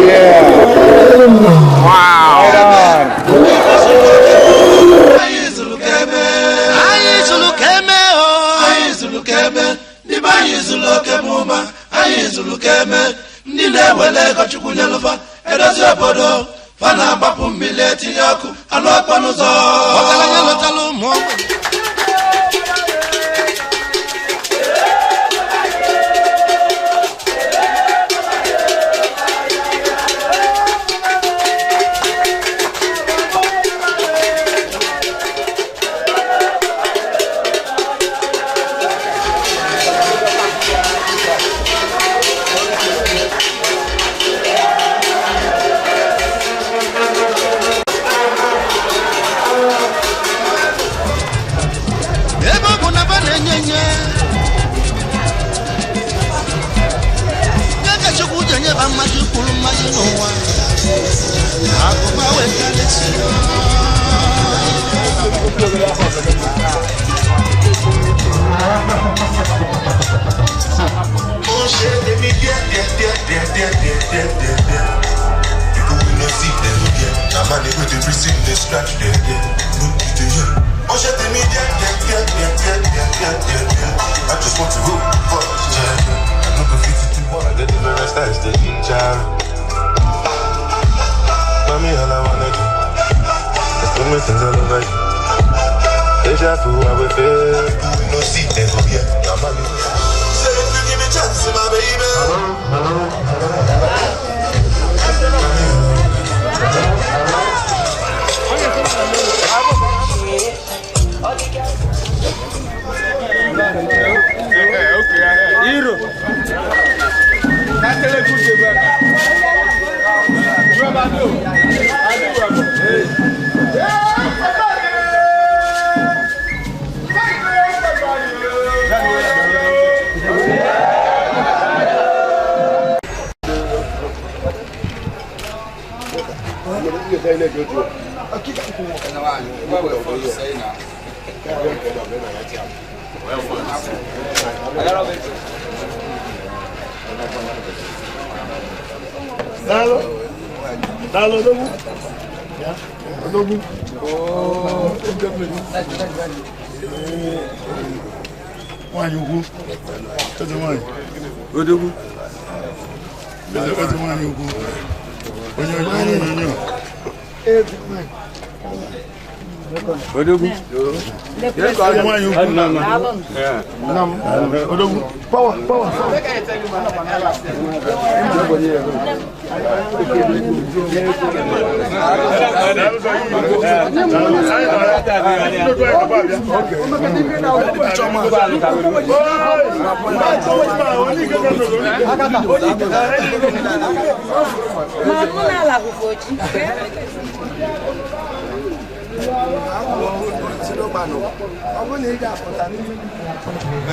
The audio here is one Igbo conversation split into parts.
Yeah. Wow. Right on.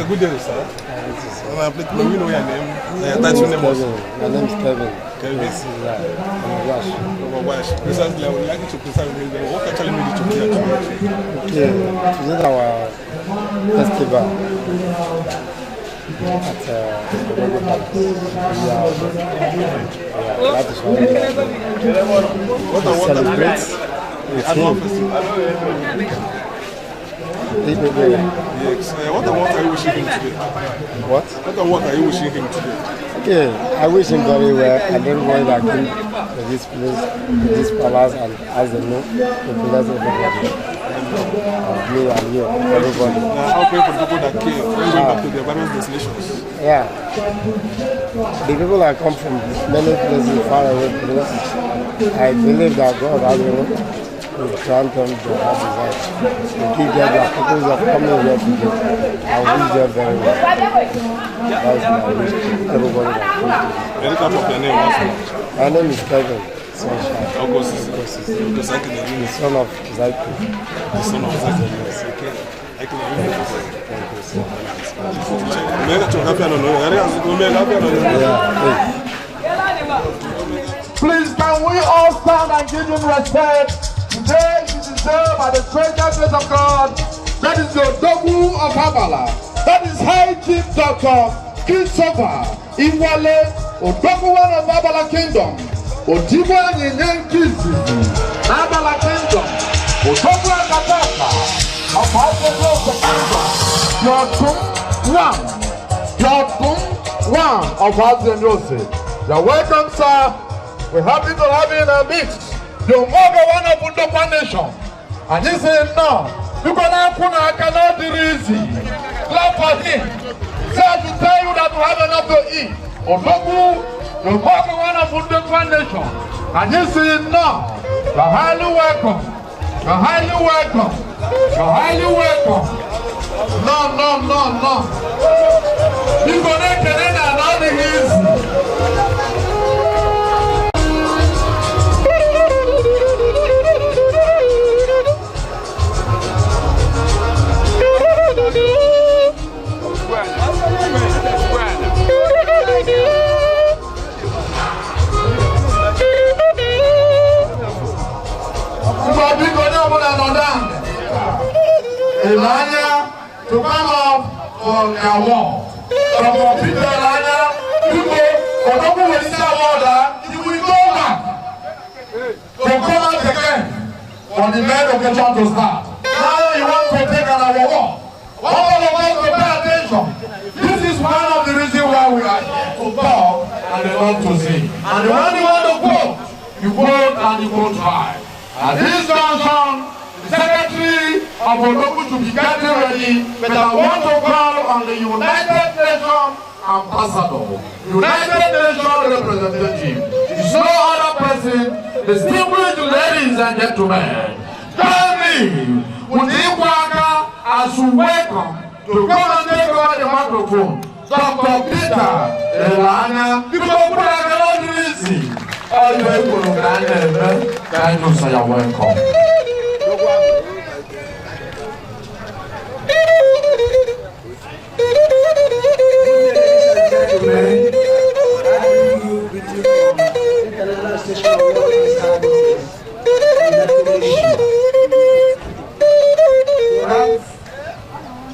Good day, sir. Let me know your name. My name is Kevin. Kevin. Recently, I would like you to present me what actually made you to be here. Okay, this is our festival at the Logo Palace. That is why we celebrate with him. Yes. What are you wishing him today? What are you wishing him today? Okay, I wish him very well. I don't want to come to this place, this palace, and Azenu to bless everybody. Me and you, everybody. Now, I'll pray for the people that came going back to their various destinations. Yeah. The people that come from many places, far away places, I believe that God has will grant them the heart desire. To give them the purpose of coming here today. I wish them very well. That's my wish to everybody that comes to Any type of your name also? My name is Kevin Sunshine. The son of Zaiku. The son of Zaiku. Please, can we all stand and give him respect? Today is deserved by the special grace of God. That is your Dogu of Habala. That is High Chief Dr. Christopher Iwale, Odogu of Habala Kingdom. Otibo Nyankizi, Nabala Kingdom, Otobra Kataka, of Azenu Kingdom, one of Azenu. You're welcome, sir. We're happy to have you in our midst. You're one of the nation. And he said, no, you cannot do it easy. Clap for him. Said to tell you that we have enough to eat. Odogu, you're one of the nation. And he said, no, you're highly welcome. You're highly welcome. You're highly welcome. No. You connect and another easy. Elijah to come up on their wall. From Peter Elijah, people will see water, you will go back. To come out again on the main occasion to start. Now you want to take another walk. All of us to pay attention. This is one of the reasons why we are here to talk and they want to see. And when you want to vote, you vote and you vote high. At this junction, the Secretary of Ologu should be getting ready, but I want to call on the United Nations Ambassador, United Nations Representative. It's no other person, distinguished ladies and gentlemen. Tell me, would you as you welcome to come and take over the microphone, Dr. Peter Elana, because I cannot do easy. All the people who can you say you're welcome.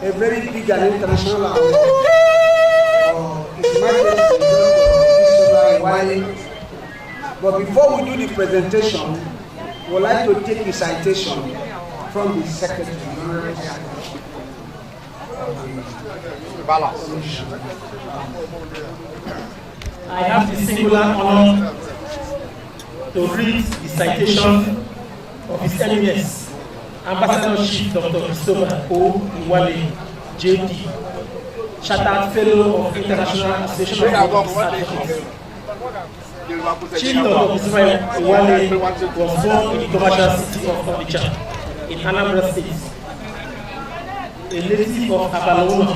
A very big and international award. But before we do the presentation, we would like to take the citation from the Secretary. I have the singular honor to read the citation of His Eminence, Ambassador-Chief Dr. Christopher O. Iwale, J.D., Chartered Fellow of International Association of Business Advocates. Chief Dr. Christopher Iwale was born in the commercial city of Onitsha, in Anambra State. A native of Abaloma,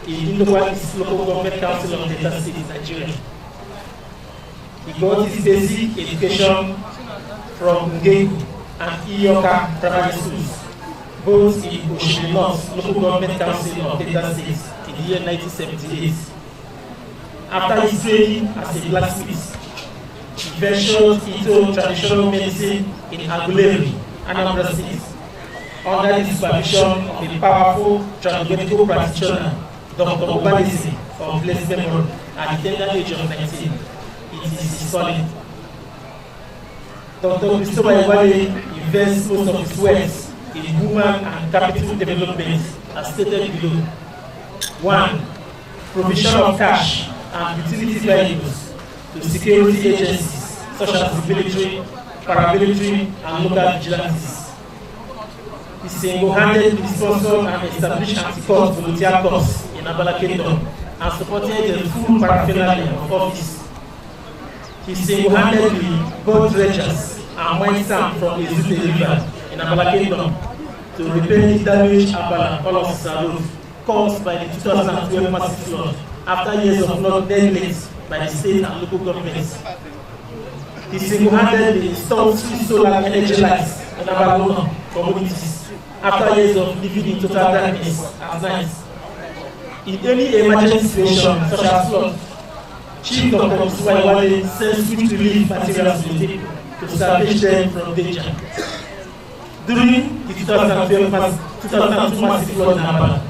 in Indokwa Local Government Council of Delta State, Nigeria. He got his basic education from Ngegu and Iyoka primary schools, both in Oshiri North Local Government Council of Delta State in the year 1978. After his training as a blacksmith, he ventured into traditional medicine in Aguleri, Anambra State, under the supervision of a powerful medical practitioner, Dr. Obanisi of blessed memory, at the tender age of 19. It is his calling. Dr. Christopher Iwale invests most of his wealth in human and capital development, as stated below. 1. Provision of cash and utility vehicles to security agencies such as the military, paramilitary, and local vigilantes. He single-handedly sponsored and established anti-court volunteer corps in Abala Kingdom and supported the full paraphernalia of office. He single-handedly bought dredgers and wine sand from a Zute river in Abala Kingdom to repair the damaged Abala Olofisa Road caused by the 2012 massive flood after years of neglect by the state and local governments. He single-handedly installed 3 solar energy lights in Abalona communities after years of living in total darkness at night. In any emergency situation such as flood, Chief Dr. Iwale sends swift relief materials to the people to salvage them from danger. During the 2012 massive flood in Abala,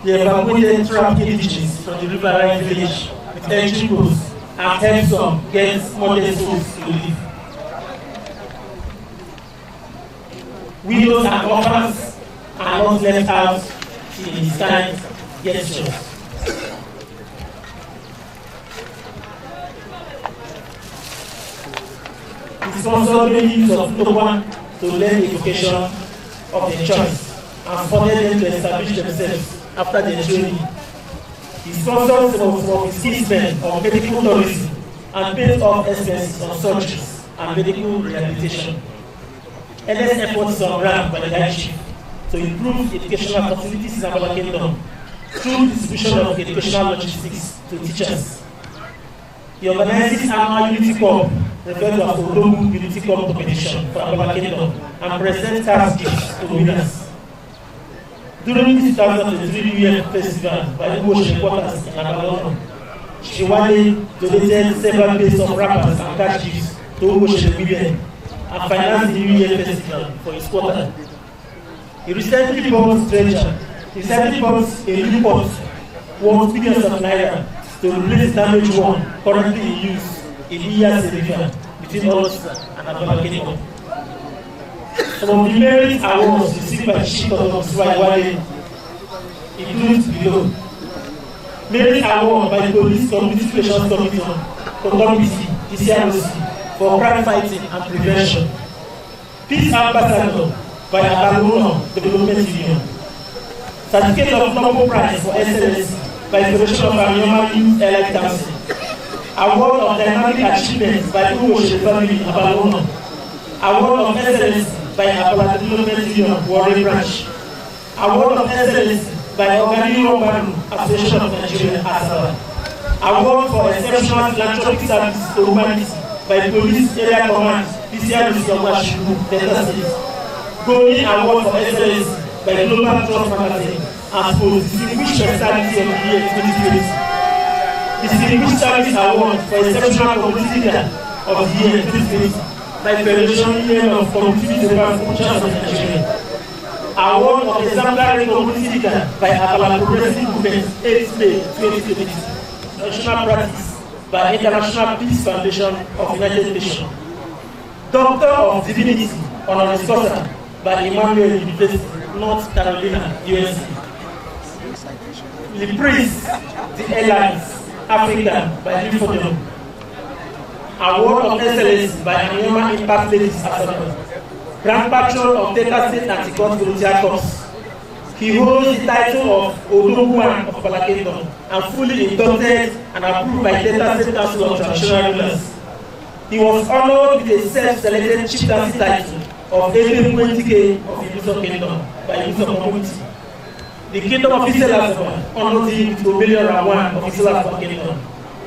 they evacuated trapped indigenous from the riverine village with entry posts and helped some get modest souls to live. Widows and orphans are not left out in his kind gestures. He sponsored the use of Toba to learn the education of their choice and funded them to establish themselves after their training. He sponsored some of his kinsmen on medical tourism and paid off expenses on surgeries and medical rehabilitation. NS efforts on ground by the High Chief to improve educational facilities in Abala Kingdom through distribution of educational logistics to teachers. He organizes annual Unity Cup, referred to as OPRAHUB Unity Cup competition for Abala Kingdom, and presents cash gifts to winners. During the 2023 New Year Festival by the Bush headquarters in Abala, Shiwale donated several pairs of wrappers and cash gifts to Bush women and financed the New Year Festival for his quarter. He recently bought a new pot worth millions of naira to replace damaged one currently in use in Iyase River between Olosa and Abala Kingdom. Some of the merit awards received by the Chief of Swahili include below. Merit award by the Police Community Relations Committee, PCRC, for crime fighting and prevention. Peace Ambassador by Abala Development Union. Certificate of Noble Prize for Excellence by Federation of Amioma Youth Elite Council. Award of Dynamic Achievement by Uwoshe Family Abala. Award of Excellence by Abala Development Union Warren Branch. Award of Excellence by Organio Manu Association of Nigeria Asaba. Award for Exceptional Philanthropic Service to Humanity by Police Area Command PCRC of Washibu, Delta State. Golden Award for Excellence by Global Trust Magazine as for Distinguished Personality of the Year 2020. Distinguished Service Award for Exceptional Community Leader of the Year 2020 by Federation Union of Community Development of Nigeria. Award of Exemplary Community Leader by Abala Progressive Movement 8th May 2020. National Practice by International Peace Foundation of United Nations. Doctor of Divinity Honoris Causa by Emmanuel University, North Carolina, USA. The Prince, the Airlines, Africa by Lifodon. Award of Excellence by Amioma Impact Ladies Association. Grand Patron of Delta State Anti-Court Volunteer Corps. He holds the title of Odoguan of Abala Kingdom and fully inducted and approved by Delta State Council of Traditional Rulers. He was honored with a self-selected chieftaincy title of Ebe-20K of Ibuso Kingdom by Ibuso Community. The Kingdom of Iselazaba honored him with Obeliora of Iselazaba Kingdom.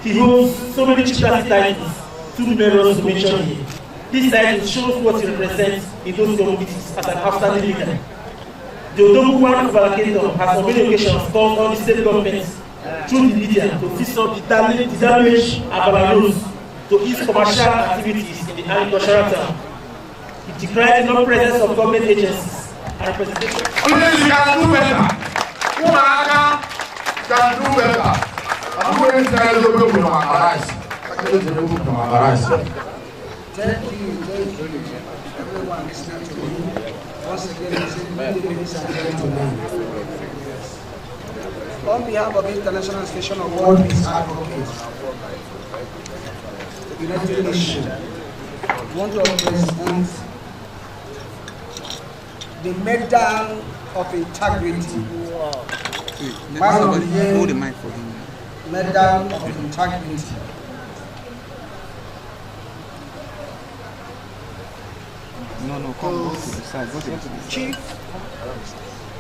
He holds so many chieftaincy titles, too numerous to mention here. This title shows what he represents in those communities as an outstanding leader. The Odoguan of Abala Kingdom has on many occasions called on the state government through the media to fix up the damage Abala roads to ease commercial activities in the agricultural town. He decried the non-presence of government agencies and representation. Please, you can do better. Umaka can do better. I'm going to tell you to go arise. Thank you everyone listening to me. Once again, ladies and gentlemen. On behalf of the International Station of World Peace Advocates, the United Nations, I want to present the Medal of Integrity. Hold the mic for him. Medal of Integrity. No, come go to the side. Go to the side. Chief,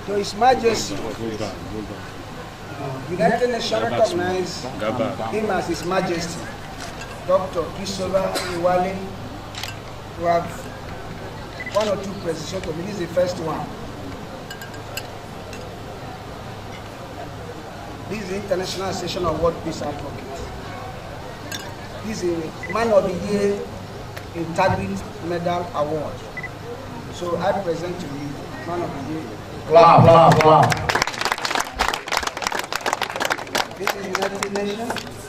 to His Majesty, United Nations recognize him as His Majesty, Dr. Kisola Iwale, who have one or two precisions to me. This is the first one. This is the International Session of World Peace Advocates. This is a Man of the Year Integrity Medal Award. So I present to you Man of the Year. Clap. This is United Nations.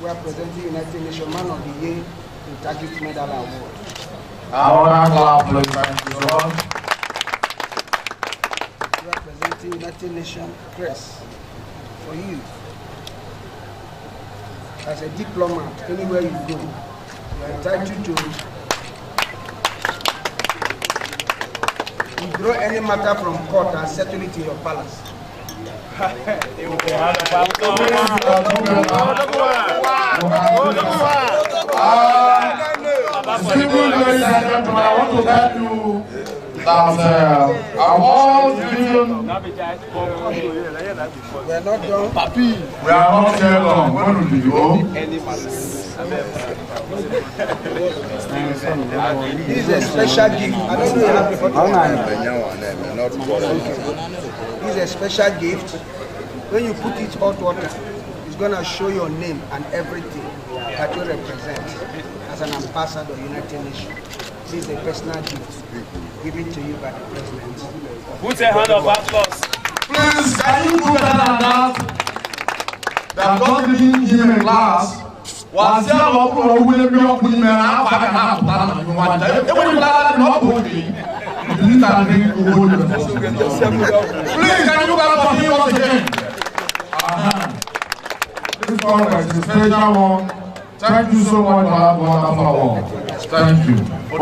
We are presenting United Nations Man of the Year Integrity Medal Award. I want to clap, please. Thank you so much. the United Nations crest for you. As a diplomat, anywhere you go, you are entitled to withdraw any matter from court and settle it in your palace. Ladies and gentlemen, I want to tell you that award given. We are not done. We are not yet done. When will you go? This is a special gift. I don't know you have This is a special gift. When you put it hot water, it's going to show your name and everything that you represent as an ambassador of the United Nations. This is a personal gift given to you by the president. Put a hand of applause. Please, can you do better than that? That God giving him a glass. Was there no problem with the young women? I'm going to please, can you clap for him once again? This conference is a special one. Thank you so much for that wonderful one. Thank you. We'll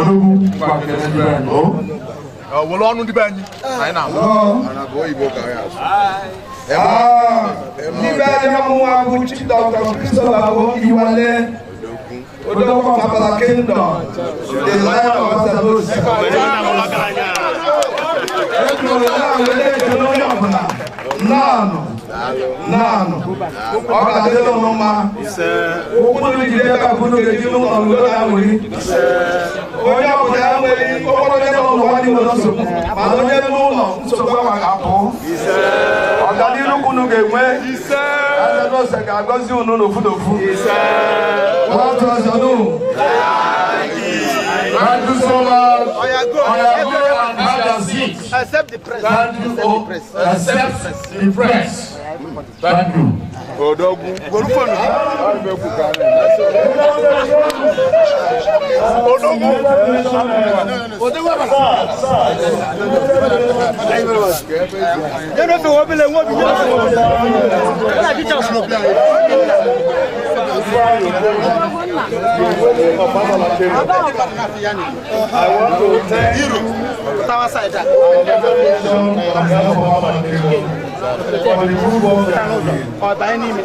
on the bench. I know. Thank you so much. Accept the press. Thank you. Accept the press. Thank you.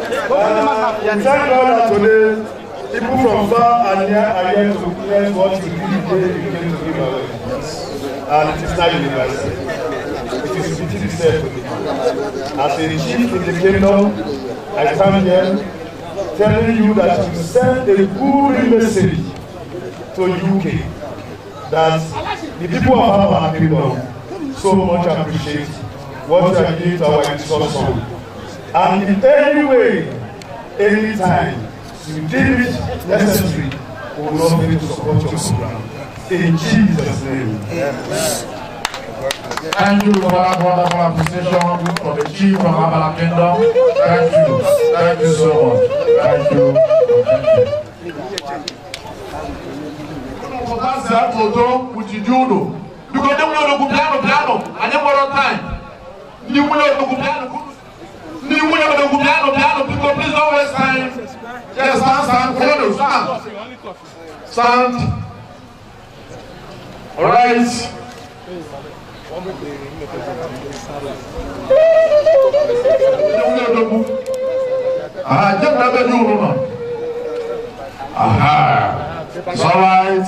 Thank God that today, people from far and near are here to witness what you did today you came to give away. And it is not universal. It is repeated itself. As a chief in the kingdom, I stand here telling you that you send a good message to UK that the people of our kingdom so much appreciate what you are doing to our instruction. And in any way, anytime you deem it necessary, we will not be to support your program. In Jesus' name. Thank you for that wonderful appreciation for the chief from our kingdom. Thank you. Thank you so much. Thank you. That's that photo with the judo. Because they will go piano, and then one time. You will go piano. People, please don't waste time. Yes, stand. All right. It's all right.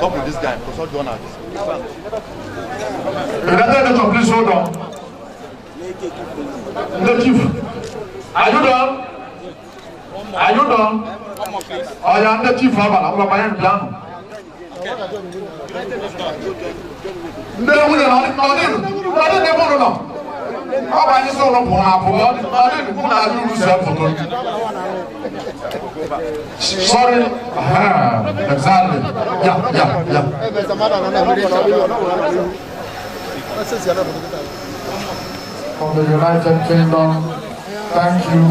Talk with this guy, because all John has. Please hold on. Are you done? Are you done? Oh, yeah, the chief. I'm going to sorry. Exactly. Yeah. From the United Kingdom, thank you.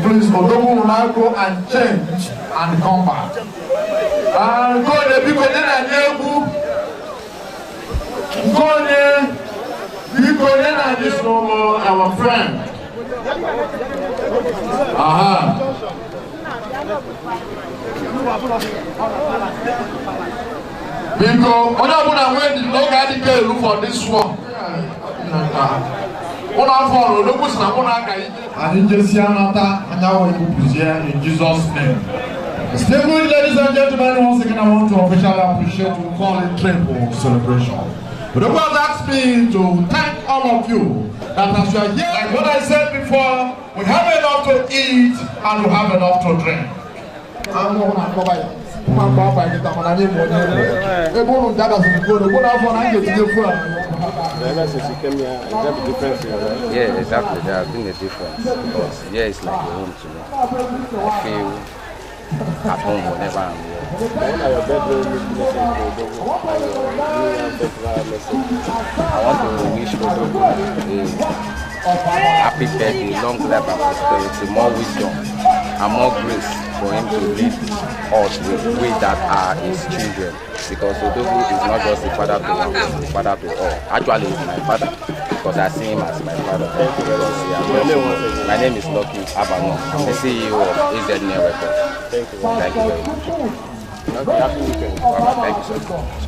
Please, Odogu will now go and change and come back. And go the people then I just know our friend. Because when I went to look at the girl for this one, when I follow, look what's not one I didn't just see another, and now we will present in Jesus' name. Stay good, ladies and gentlemen. Once again, I want to officially appreciate we call it triple celebration. But the Lord asked me to thank all of you that as you are here, like what I said before, we have enough to eat and we have enough to drink. Yeah, exactly. There has been a difference because here is like a home to me. I feel at home whenever I'm here. I want to wish Odogo a happy birthday, long life and prosperity, more wisdom and more grace for him to lead us with we that are his children. Because Odogo is not just a father to one, he's a father to all. Actually, he's my father because I see him as my father. My name is Lucky Abano, the CEO of Azenu Records. Thank you very much. Okay, happy weekend. Thank you so much.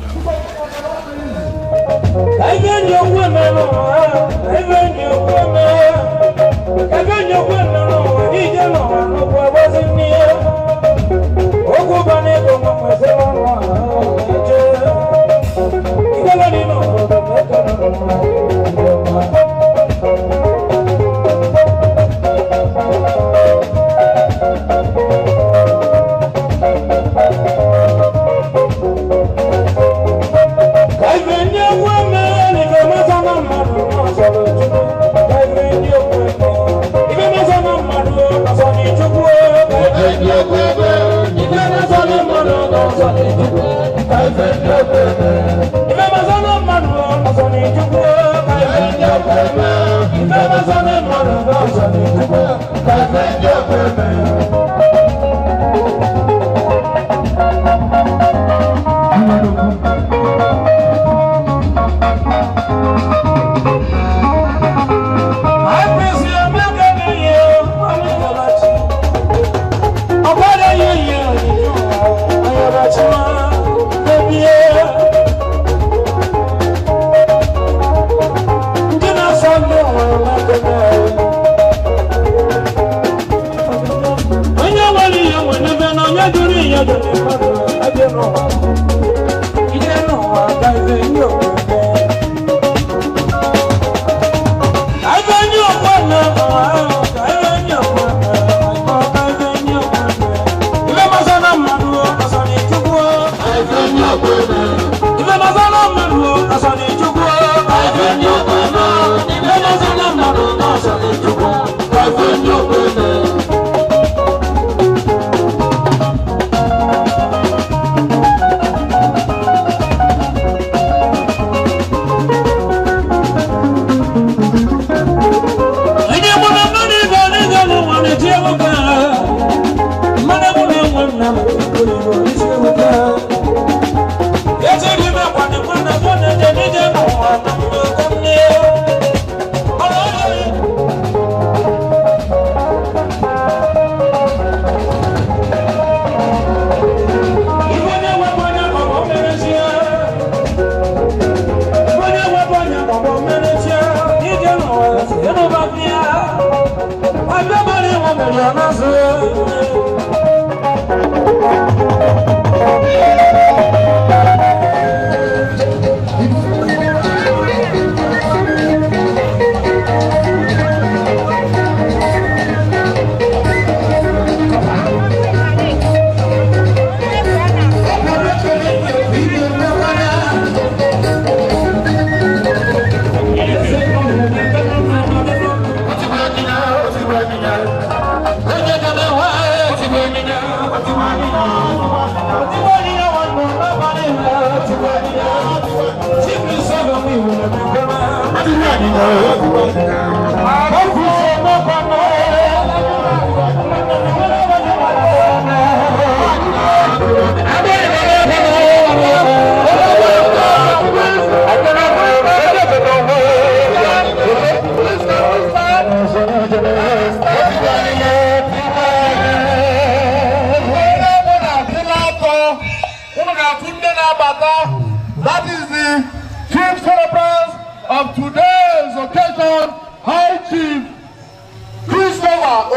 That is the chief celebrant of today's occasion, High Chief Christopher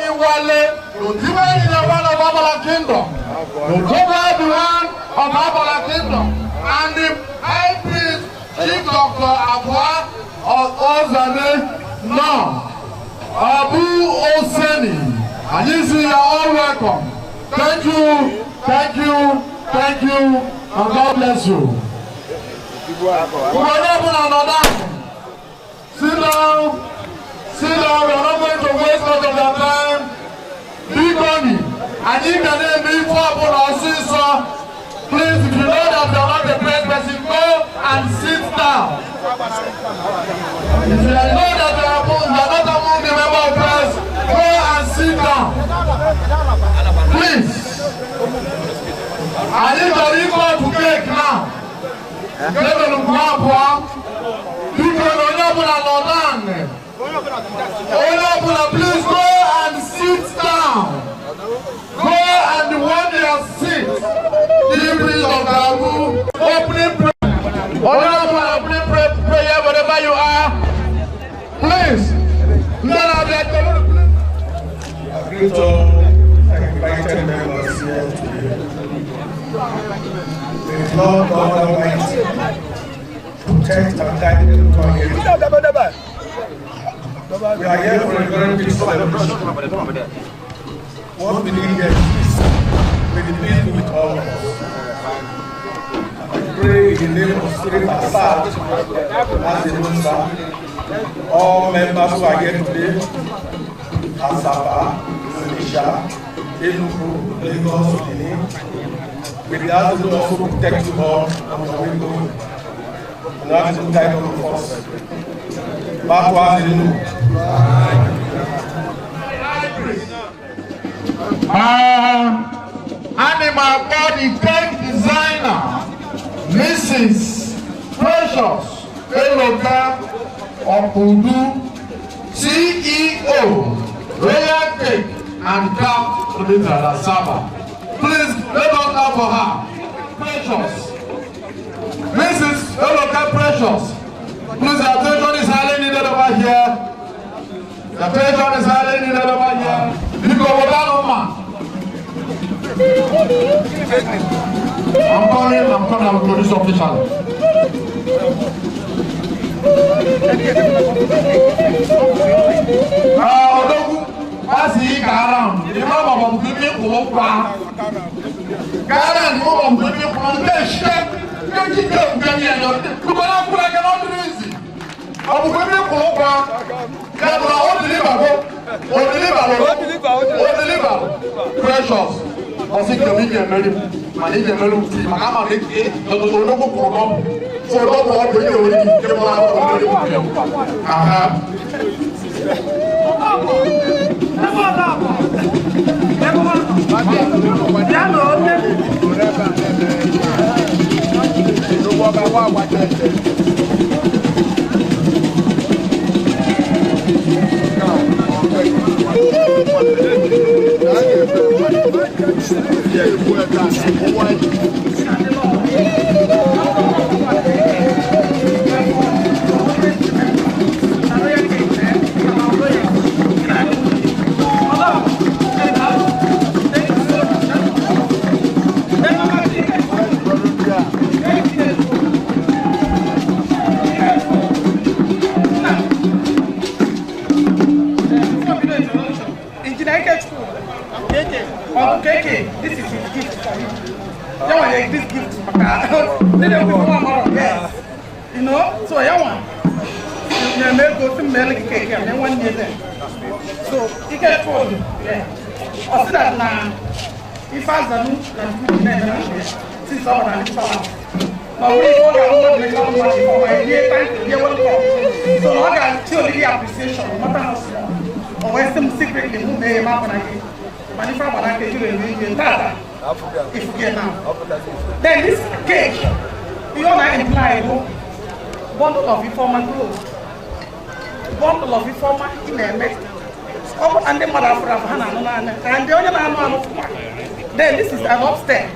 Iwale, Nutiwe in the one of Abala Kingdom, Nutiwe the one of Abala Kingdom, and the High Priest Chief Dr. Abua of Azenu now, Abu Oseni. And you see, you are all welcome. Thank you, thank you, thank you, and God bless you. We are not sit down, we are not going to waste much of your time. Be money, and if your name be trouble or sister, please, if you know that you are not the best person, go and sit down. If you know that you are not among the member of press, go and sit down. Please. I need to equal to cake now. Get on the ground, people please go and sit down. Go and want your seat. Opening prayer, whatever you are. Please. Greet all invited members here today. May Lord God Almighty protect and guide them to our here. We are here for a very big celebration. What we need here is peace. May the peace be with all of us. I pray in the name of Spirit Assad, Azenu, all members who are here today, Asaba, Malaysia, Enugu, Lagos, Benin. We ask the Lord also protect you all on your way going. And ask to guide all of us. Back to Azenu. Animal body cake designer, Mrs. Precious Eloka of Udu, CEO, Royal Cake and Cap Limited Saba. Please let us clap for her. Precious. Mrs. Eloka Precious. Please, the attention is highly needed over here. The attention is highly needed over here. You go without man. I'm coming to this official. As he got around, the mama of people who got around, mom of people from the ship, don't you go, Daniel? You cannot put like an easy. Of women who got deliver, precious. I think the media made him, my media made him, my mama made it, the local program. So, don't want to get this is his gift for you. That one is this gift. You know, so that one. You may go to milk cake and then 1 year then. So you can afford it. Or that now. If I don't since all that is now we all got money for my year time to get one call. So I got truly appreciation, no matter how small. Or when some secretly who may happen. But if I can do it, if you get now. Then this cake, you all are implied bundle of informal clothes. Bundle of informal in a mess. And the mother for Hannah and the other. Then this is an upstairs.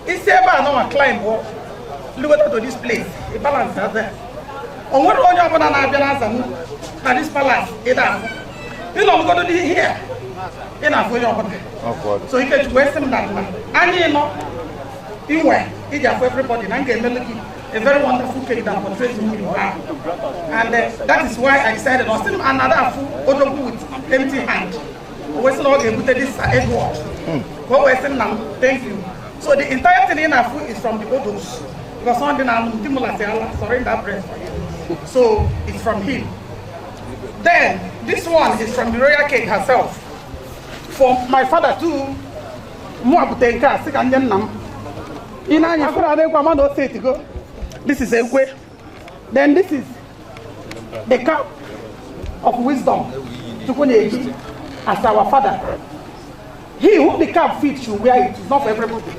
It's about no climb walk. Look at to this place. A balance out there. On what one of Azenu at this palace, you know, go to here. Enough for your so you can waste them that man. And you know, you were, it's for everybody. And get a very wonderful cake that portrays who you are. And that is why I decided to send another food with empty hand. Western organ with this Edward. What Western now? Thank you. So the entire thing in our food is from the Odos. Because something I'm sorry that bread for you. So it's from him. Then this one is from the royal cake herself. For my father too. This is Ekwe. Then this is the cup of wisdom. As our father. He who the cap fits should wear it. It's not for everybody.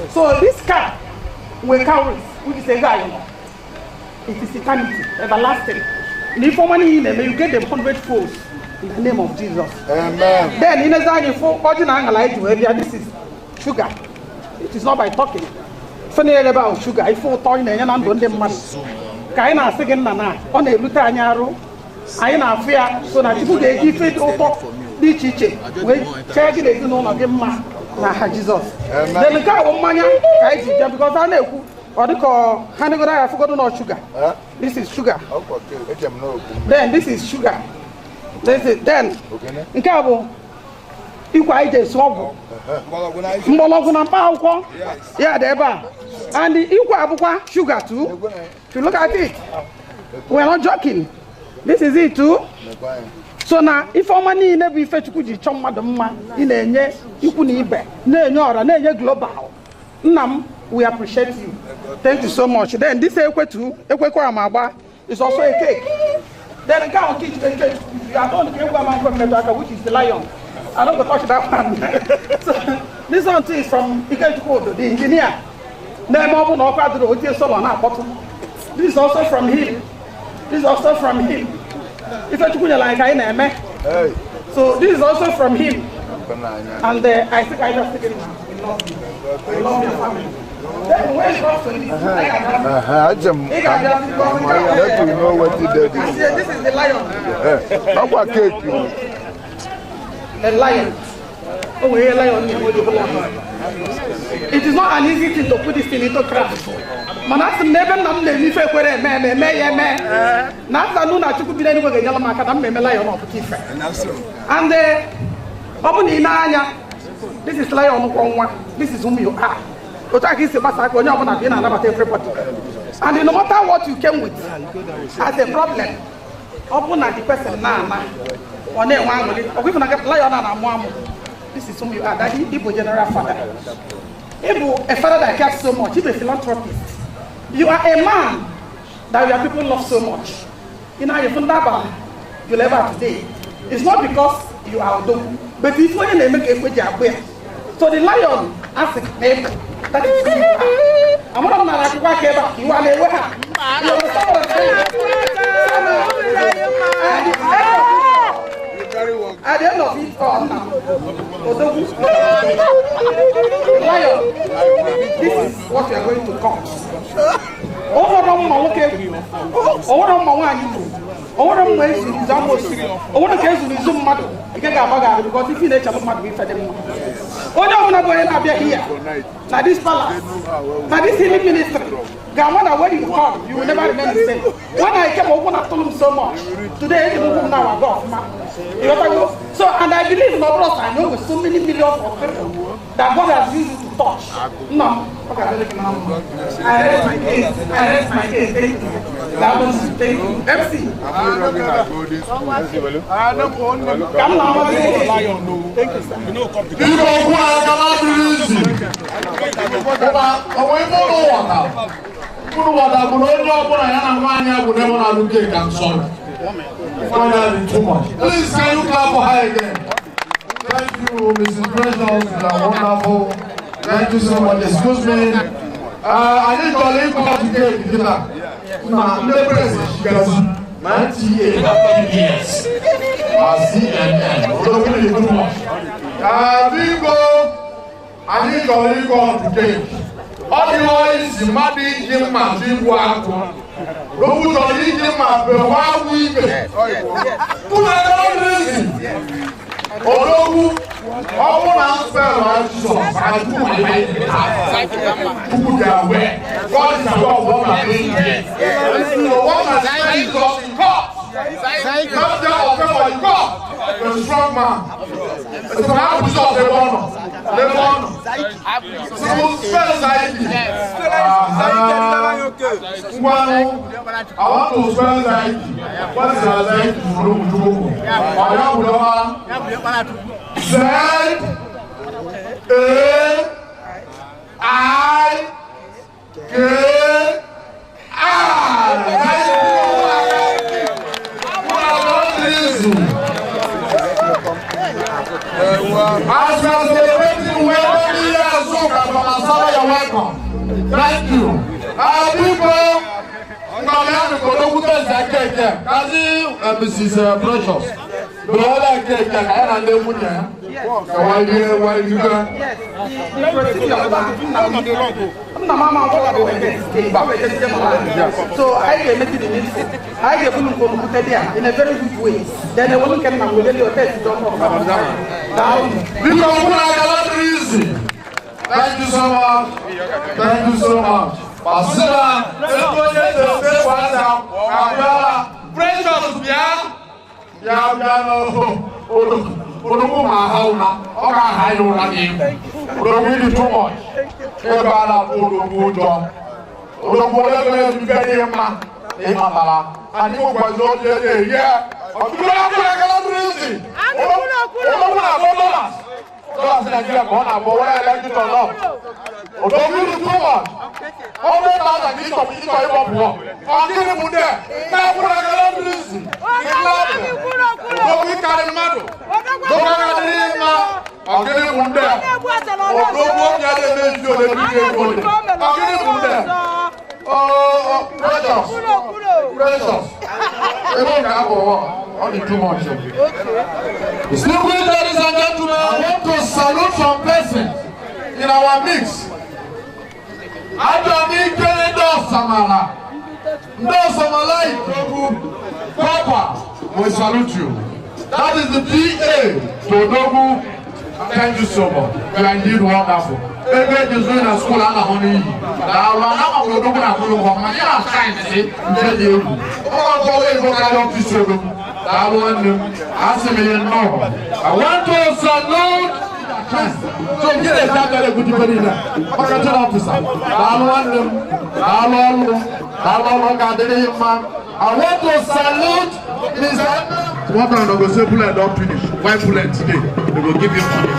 So this cap will carry, which is a guy. It is eternity, everlasting. And if money in them, you get them 100-fold in the name of Jesus. Amen. Then in a Zani for ordinary, this is sugar. It is not by talking. Funny about sugar. I fought on the end on them months. Kaina second nana on the Lutanyaro. I am fear so that you could give it over. Wait, check it, you know, again, Jesus. Then the car of money, because I know what they call Hanagoda. I forgot no sugar. This is sugar. Then this is sugar. This is then in Cabo. You quite a swab. Yeah, there. And the equal sugar too. If you look at it, we're not joking. This is it too. So now, if our money never be fetched, could you chum madam in a year, you couldn't be no global. Nam, we appreciate you. Thank you so much. Then this Ekwe is also a cake. Then I can't teach the cake. I don't care which is the lion. I don't touch that one. So this one is from the engineer. This is also from him. This is also from him. If I like I am, so this is also from him, and I think I just take it now. I love your family. Then where's let you know what he did. This is the lion. How about cake? The lion. Oh, here lion. It is not an easy thing to put this thing into craft. Manas never known the Nife Nasa Luna to be anywhere in Yalamaka, lion of Tifa. And the this is lion on one, this is whom you are. But I guess the massacre when you're going to be another everybody. And no matter what you came with as a problem, open at the person now, or name one, or even a lion and a mom. This is whom you are, that Igbo general father. Igbo, a father that cares so much, Igbo a philanthropist. You are a man that your people love so much. You know, you'll ever today. It's not because you are Odo, but it's when they make a way. So the lion has a name that is who you are. I'm not going to walk back. You are the way. You understand what I'm saying? At the end of it all now, lion, this is what we are going to cut. Because if you need to now this palace, now this healing ministry, Gamana, when you come, you will never remain the same. When I came over, I told him so much. Today, now I go. So, and I believe in my brother, I know with so many millions of people that God has used to touch. No. Okay, I raise my case. Thank you. That was thank you. MC. Come now, thank you, sir. You know, please, can you clap for her again? Thank you, Mrs. Precious. You are wonderful. Thank you so much. Excuse me. I need to leave out to get the dinner. Now, the president, because 98 years. CNN. Don't really too much. Bingo. anyị chọrọ ịgọ nke ọ dịghị isi mmadụ iji mma igbu akụ okwu chọrọ iji mma bewa agwụ ibe odogwu ọ bụrụ na spelụ ajụjụ maka tupu dị aware God is above what I'm doing here. So what I'm saying is God in God. Not just of God. You're a strong man. It's an opposite of Lebanon. So spell Zaidi. I want to spell Zaidi. What is Zaidi? As we are celebrating welcome years of Kamasala, you're welcome. Thank you. People, Mrs. Precious. The other cake, I am the winner. So I can make it in I get them in a very good way. Then a woman can have your test. Thank you so much. Thank you so much. Pastor, Precious, Nigeria, but whether I like it or not. Don't do too much. 100,000 each of each of you up. I'll give him there. Now, what I cannot do is don't be carrying mado. Don't carry him. I'll give him there. Don't go near the name of the video. I'll give him there. Oh, precious. Precious. They don't have only too much. Distinguished ladies and gentlemen, I want to salute some persons in our mix. Ajani Kennedy Samala. No Samala Itogu. Papa, we salute you. That is the PA to Dogu. Thank you so much. You are indeed wonderful. Every is doing a school and a honey. Now, I'm going to go to the home. I'm trying to say, I'm going to go I want to salute. So get a good officer. I want to salute Mr. What time I go say bullet don't finish? Why bullet today? They will give you money.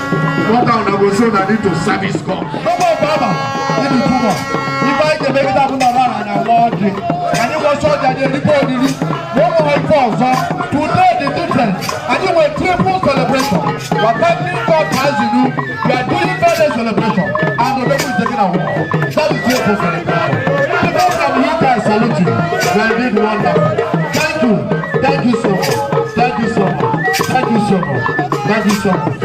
What time I go say I need to service God? No more Baba. Need to do more. If I can make it happen around and I want it. And you will show that they report it. No more force. Today the difference. And you will triple celebration. What happening God has you do? We are doing better celebration. And the devil is taking a walk. That is triple celebration. The God of you guys salute you. You are indeed wonderful. Thank you. Thank you so much. Thank you so much. Thank you so much. Thank you so much.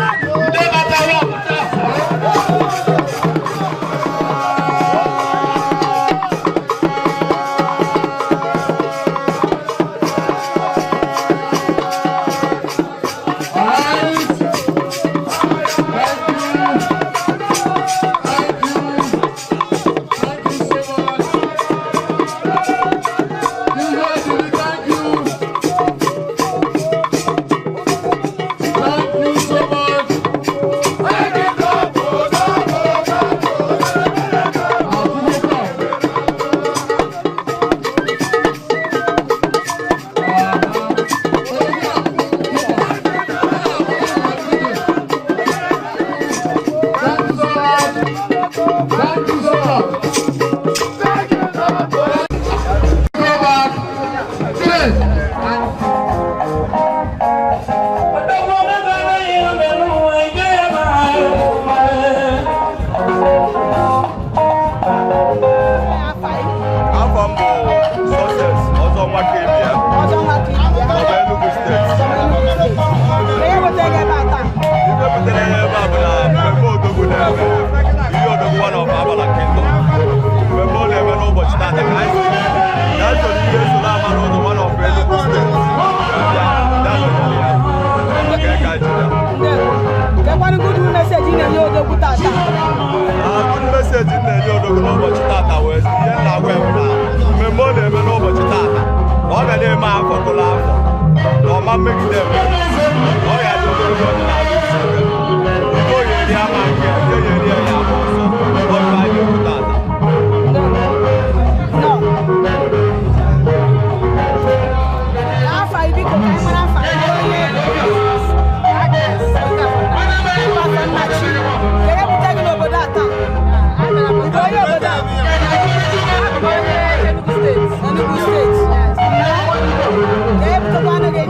tata. Good message in the Yodo n'ụbọchị tata wee ihe na-agwa ya na mmemme ọ na-eme n'ụbọchị tata na ọ ga na-eme afọ kwụrụ afọ na ọma mmegide ọ ya dị ogologo ọdịnala ike oyi eri ama nke nke ya eri ya ama ọsọ ọ bụ anyị okwu tata. Afa ibi ko kai mara afa onye kere butagi n'obodo ata nke onye obodo Enugu State kere butakwanụ gị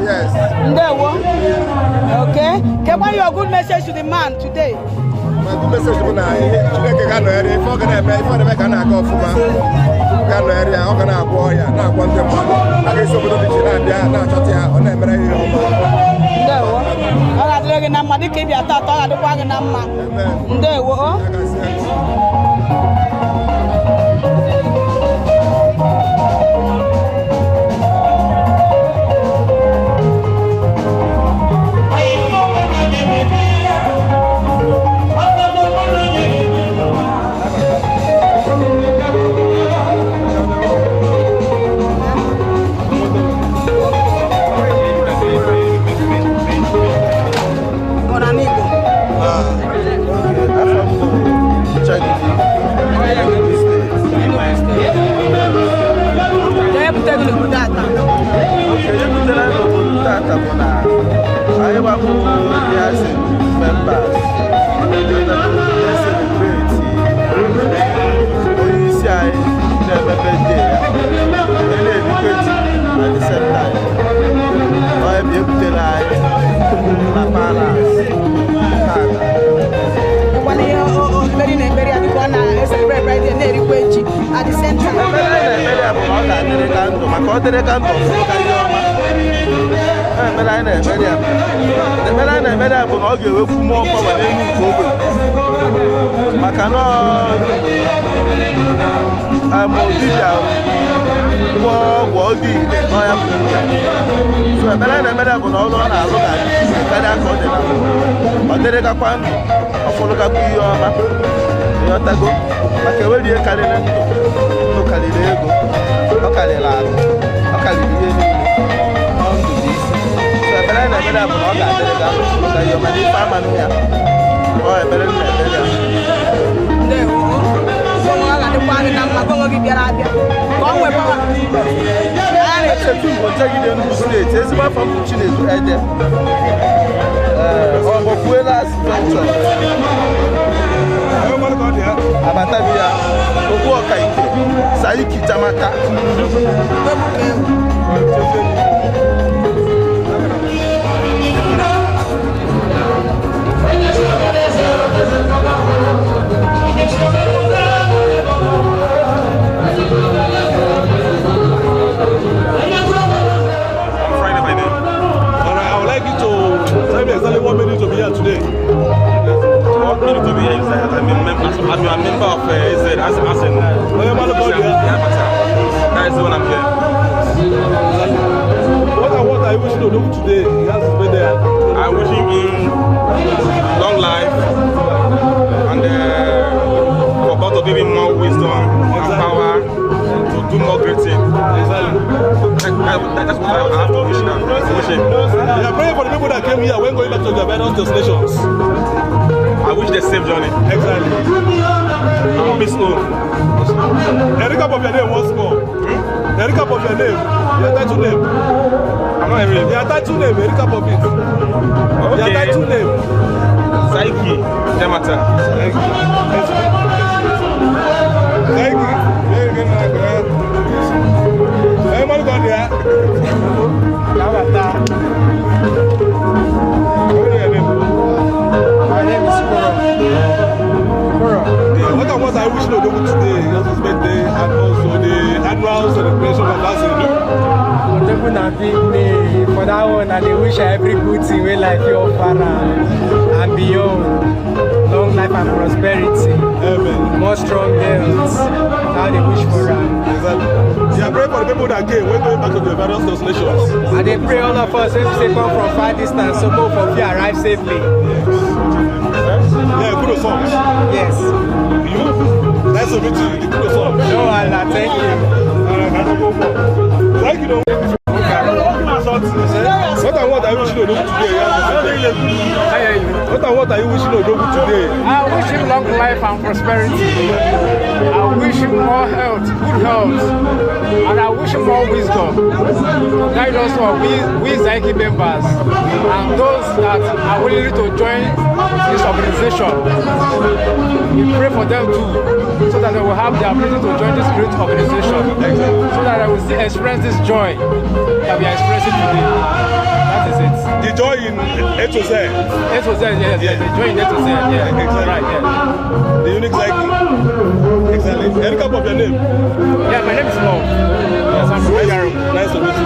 Yes. Okay. Can you your good message to the man today? My good message to na area if I can go for Gano area, I'm gonna go ya, na kwante mmadụ. Aga so bodo bichi na bia na achọta ya, ọ na-emere ihe ọma. Ndewo. Ọ ga-adịrị gị na mma dịka ịbịa taata, ọ ga-adịkwa gị na mma. Ndewo. At the same time, yotago maka weri karịrị ndụ karịrị ego ọ karịrị alụ ọ karịrị ihe niile ọ ndụ dị isi ebere na ebere bụ na ọ ga-adịrị ga maka ihe ọma n'ife amanụ ya ọ ebere na ebere ya ndewo ọ ga-adịkwa gị na mma Chinedu Gonjagi the Enugu State. It's about from Chinedu there. Obuela's venture. Abatabia, Obuoka Ike, Saiki Tamata. Friday by name. Alright, I would like you to tell me exactly what made you to be here today. What made you to be here is that I'm a member of Azenu. That is the one I'm here. What are you wishing to do today? He has his birthday. I'm wishing him long life and for God to give him more wisdom and power to do more great things. That's what I have to wish now. We are praying for the people that came here when going back to their various destinations. I wish they safe journey. Exactly. And peaceful. Erika of your name once more. Erika of your name. Your title name. I'm not hearing. Your title name. Erika of it. Okay. Your title name. Saiki Jamata. Thank you. Thank you. Very good. Everybody got there. My name is Kuro. What I wish to do today, just his birthday, and also the annual celebration of Azenu. For that one, and they wish every good thing will like your father and beyond. Long life and prosperity. Amen. More strong health. Now they wish for that. Exactly. They are praying for the people that came when going back to the various destinations. And they pray all of us, if they come from far distance, so both of you arrive safely. Yeah, good songs. Yes. You? Nice to meet you. The good songs. No, Allah, thank you. Thank you. What are you wishing to do today? What are you wishing to do today? I wish him long life and prosperity. I wish him more health, good health. And I wish him more wisdom. Guide us for we Zaiki members and those that are willing to join this organization. We pray for them too, so that they will have the ability to join this great organization, so that they will still experience this joy that we are expressing today. That is it. The joy in A to Z. A to Z, yes. The joy in A to Z, yeah. Exactly. Right, yeah. The unique Zaiki. Exactly. Any cup of your name? Yeah, my name is Love. Yes, I'm from Yaro. Nice to meet you.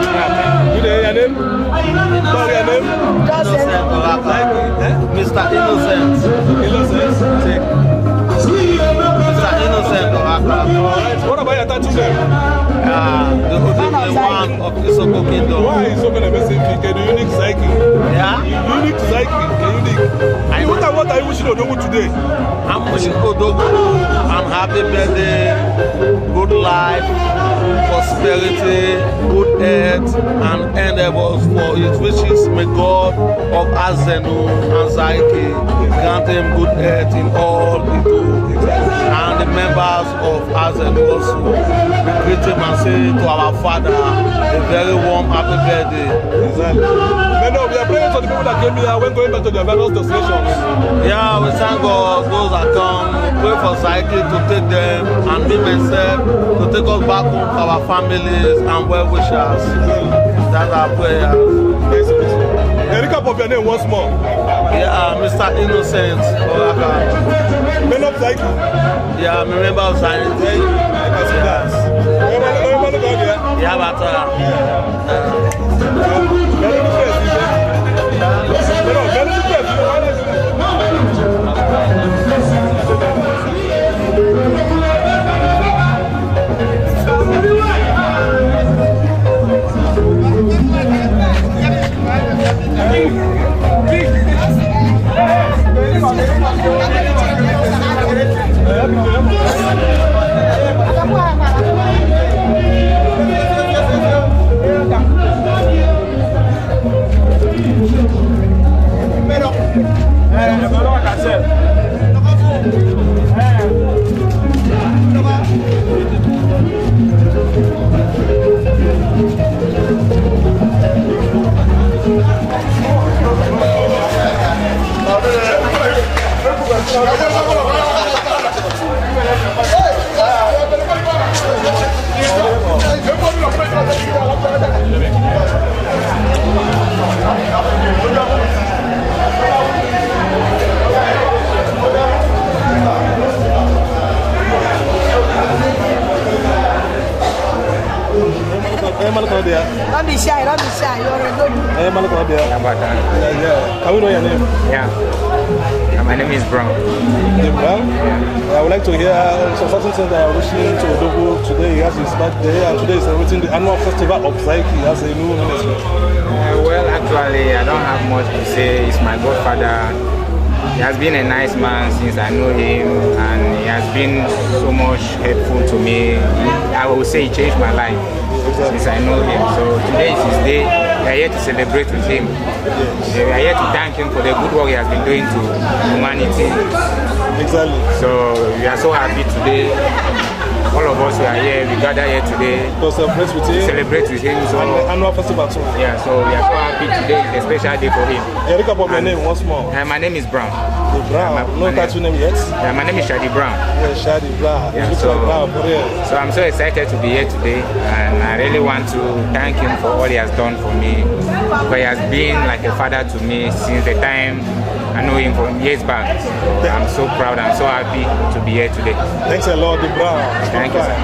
You know your name? Sorry, your name? Innocent Oraka. Mr. Innocent. Innocent? Take. Mr. Innocent Oraka. What about your tattoo name? The one of Isoko Kingdom. Why is Isoko the message? The unique Zaiki. Yeah? Unique Zaiki. Unique. What are you wishing Odogu today? I'm wishing Odogu and happy birthday, good life, prosperity, good health, and endeavors for his wishes. May God of Azenu and Zaiki grant him good health in all he do. And the members of Azenu also, we greet him and say to our father a very warm happy birthday. Exactly. We are praying for the people that came here when going back to their various destinations. Yeah, we thank God those that come. We pray for Zaiki to take them and me myself to take us back home for our families and well wishers. That's our prayer. Erika of your name once more. Yeah, Mr. Innocent Oraka. Men of Zaiki. Yeah, I'm a member of Zaiki. Yeah, but Don't be shy, don't be shy. You're a good one. Can we know your name? Yeah. My name is Brown. Brown? Yeah. I would like to hear some certain things that are wishing to Odogu today. He has his birthday, and today is celebrating the annual festival of Psyche as a new ministry. Well, actually, I don't have much to say. He's my godfather. He has been a nice man since I know him, and he has been so much helpful to me. I will say he changed my life since I know him. So today is his day. We are here to celebrate with him. We are here to thank him for the good work he has been doing to humanity. Exactly. So we are so happy today. All of us who are here, we gather here today to celebrate with him. So, and the annual festival too. Yeah, so we are so happy today. It's a special day for him. Yeah, look about your name once more. My name is Brown. Brown. No tattoo name yet? Yeah, my name is Shadi Brown. Yeah, Shadi Brown. Yeah, so I'm so excited to be here today, and I really want to thank him for all he has done for me. Because he has been like a father to me since the time I know him from years back. So I'm so proud, I'm so happy to be here today. Thanks a lot, Brown. Thank you, sir.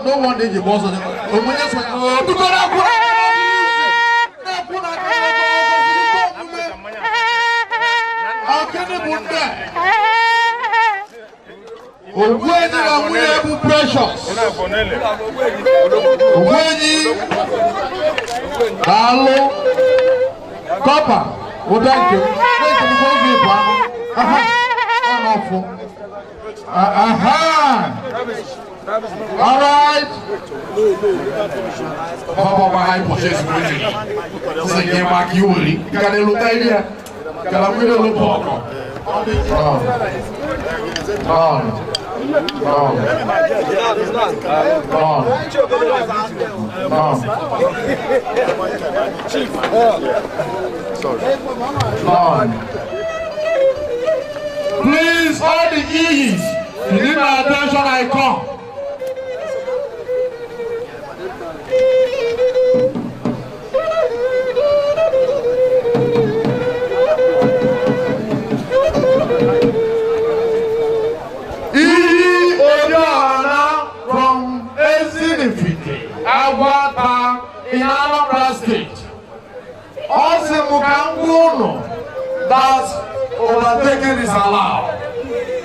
No one did you boss on it. Precious. Copper. Well, thank you. All right. Papa, my purchase meeting. Say, get back you, you got a little idea. Got a little poco. Please, all the E's, you need my attention, I come. From Azenu in Anambra State. Also, Mukanguno, that overtaking is allowed.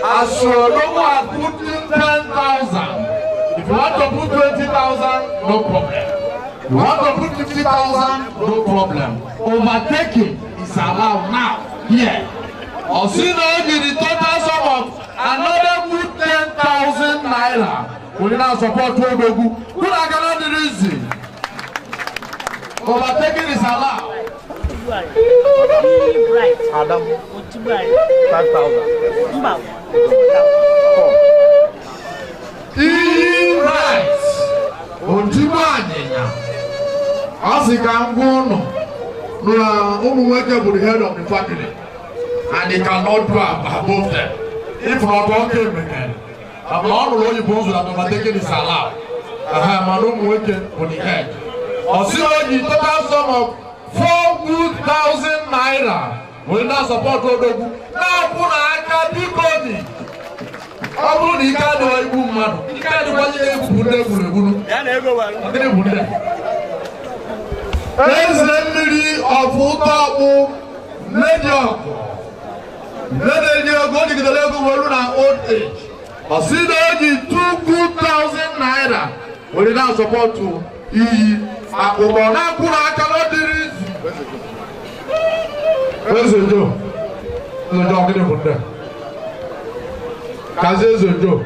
As your logo has put in 10,000. If you want to put 20,000, no problem. If you want to put 50,000, no problem. Overtaking is allowed now, here. Also, the total sum of another good 10,000 naira. We now support Odogu. Who are going to reason? Overtaking is allowed. Right. Adam. 5,000. Right. Otibanya. Asikambono. the head of the family, and he cannot do above them. If not, okay, man. I'm not only supposed to have overtaken his allowed. I have my own working for the head. Also, the total sum of 4,000 naira will not support Odogu. Now, Puna, I can't be body. I will be kind of a woman. You can't do what you put there for the woman. There's the lady of Utabu, Mediocre. Then they are going to the level where we are old age. But see, the 2,000 naira will now support to Akubona Kuna cannot do it. Where's the Joe? The dog in the window. Kazes the Joe.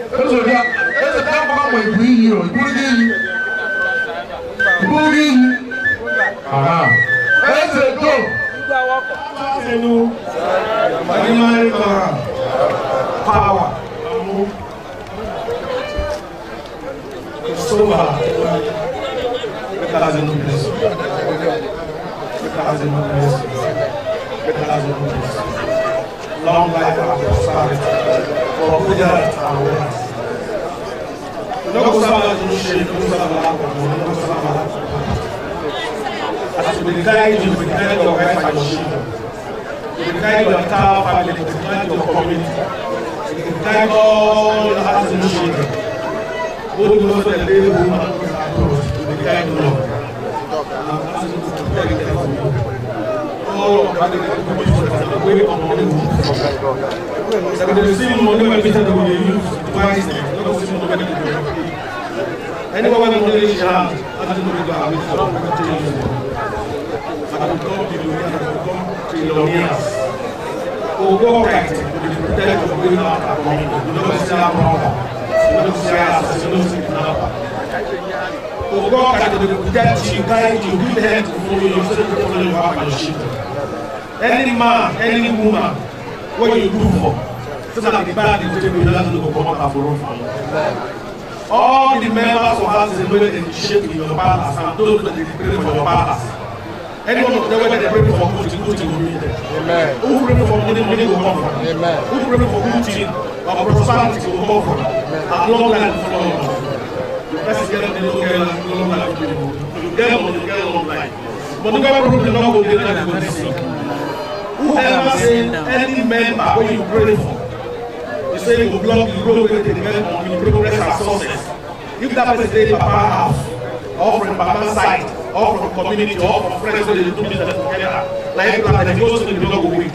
There's a camp with you. Aha. Where's the Joe? Azenu. Power. Long life and prosperity for good health and wealth. As we guide you, we guide your wife and your children. We guide your entire family, we guide your community. We guide all the Azenu children. Both those that live in the we guide you, Lord. All of the way of money. The same money will be used wisely. Anyone who knows how to do it, I will come trillionaires. Who go right to the protect of going out of community. You don't see our problem. You don't see us. You don't see another. Who go right to the protect you, guide you, give the hand to follow you, so that you follow your wife and your children. Any man, any woman, what you do for, so that the bad will come out of room for you. All the members of us in the shape in your palace and those that they pray for your palace. Anyone of them where they pray for good thing will be there. Amen. Who pray for money will come from. Amen. Who pray for good thing or prosperity will come from. And long life will follow you. The best get them long life. You get money, you get long life. But the problem not go there and go see. Whoever say any member when you pray for, you say you block the road where they get on your progress and success. If that person is Papa house, or from Papa side, or from community, or from friends where they do business together, like that, they go to the block away.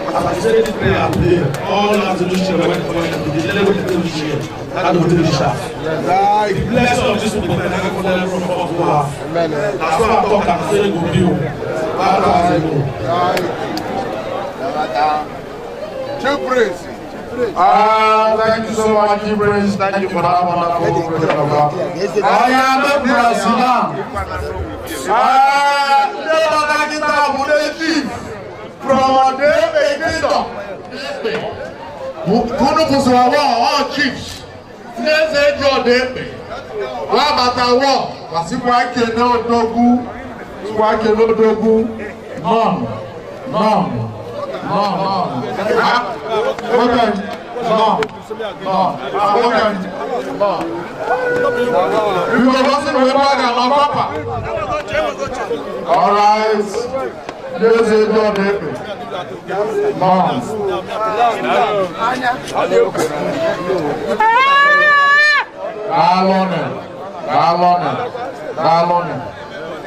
As I said this prayer today, all of the children went to the level of the children, that will do the shaft. The blessing of this will be for them from us. That's why I'm talking and saying good you. Prince. Thank you so much, Prince. Thank you for that wonderful program. I am a Brazilian. From the kingdom. All chiefs. Let's say your name. Wabatawa. Wasiwake no dogu. Wasiwake no dogu. None. All right. Yes, it's not happy.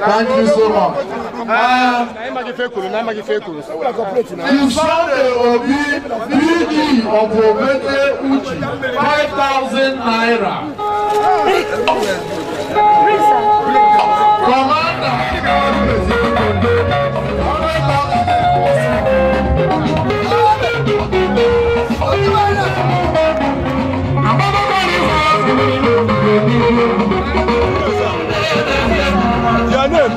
Thank you so much. You saw the Obi BG of Obete Uchi, 5,000 naira. Commander. Your name?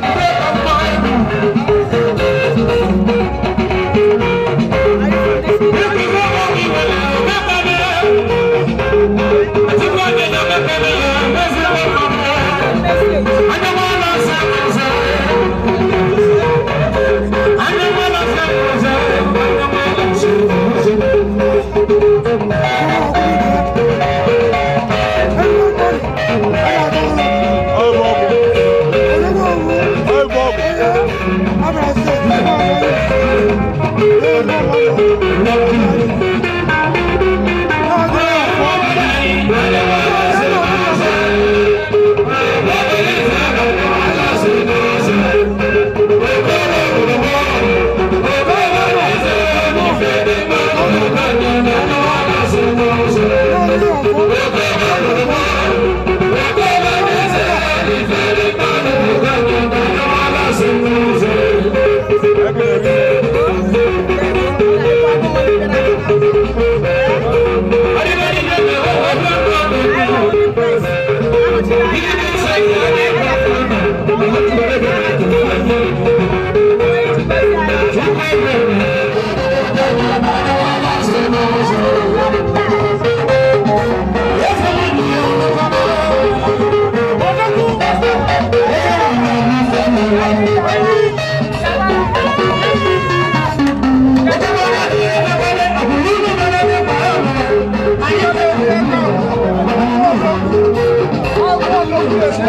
Thank you.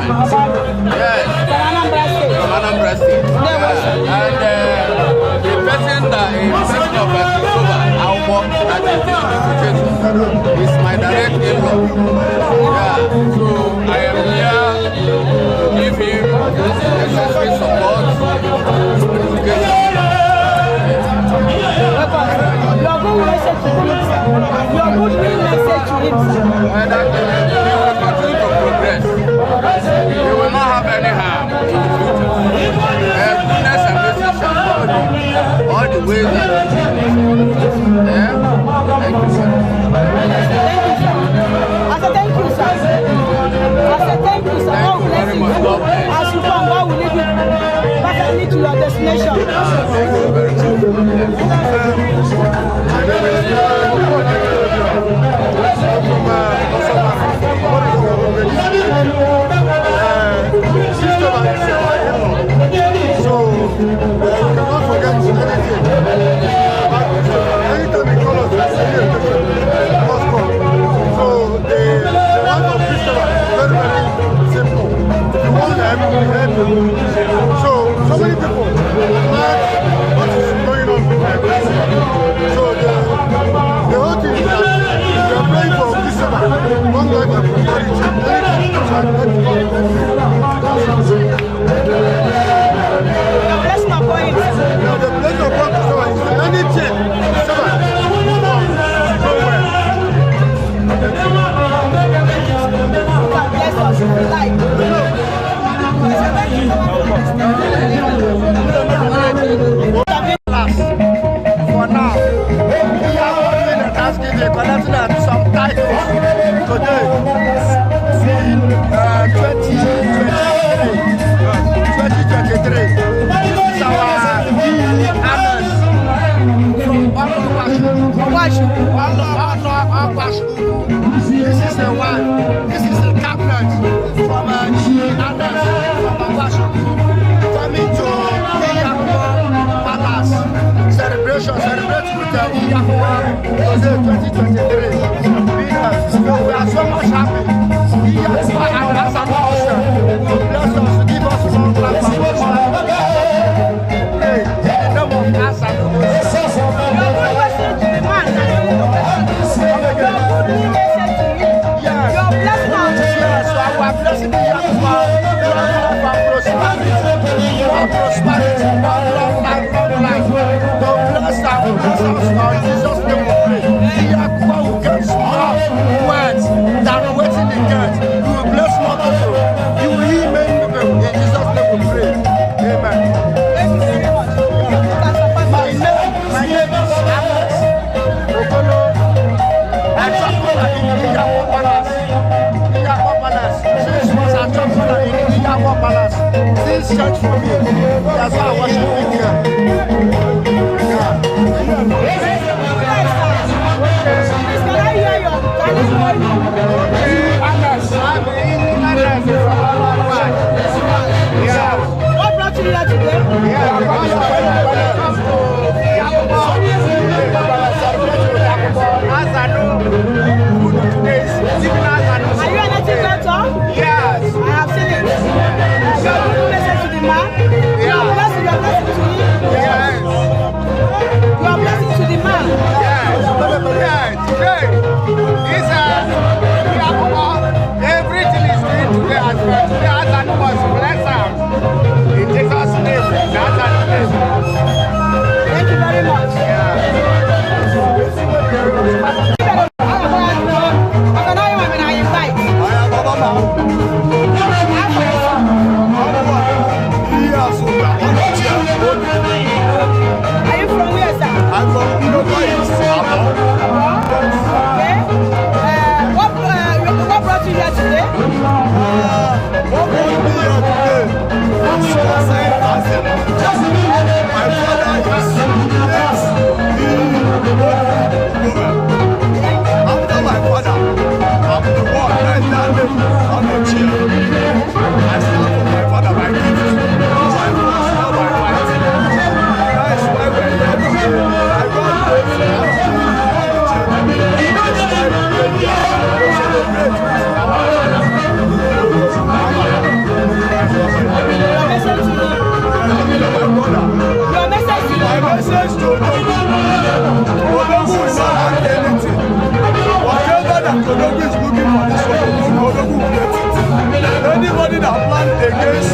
Yes. From Anambra State. And the person that is person of October, that is is my direct in-law. Yeah. So I am here to give him necessary support. Your good message to him, sir. Your good message to him, sir. And that he will continue to progress. He will not have any harm in the future. Goodness and mercy shall follow him all the ways that he lives. Yeah? Thank you, sir. I said thank you, sir. I said thank you, sir. God bless you. As you come, God will lead you perfectly to your destination. Thank you very much. So many people ask what is going on with my president. So the whole thing is that we are praying for December, one life of prosperity. The blessing of God is the blessing of God is anything. December, God bless us with life. For now, we are holding a Thanksgiving, collecting some titles today. 2023. This is our honors from OPRAHUB-TV. This is the one. This is the cabinet from coming to Palace celebration, celebrating with the today 2023. We are so much happy. And as an officer, bless us to give us long life and prosperity. Pray in the name of Azenu. Your good message to the man. Your good message to him. Yes. Your blessing on him. Yes, so our blessing is Yakuba, long prosperity, long life. God bless us, Lord Jesus, name we pray. Yakuba will get more words than waiting in death. You will bless more people. You will heal many people. In Jesus' name we pray. Amen. Thank you very much. My name is Alex Okolo. I talk about in Iyabo Palace. Since was I talk about in Iyabo Palace. This church for me. That's why I worship in here. Yeah. Can I hear your What brought you here today? Are you an educator? Yes. I have seen it. Your good message to the man. against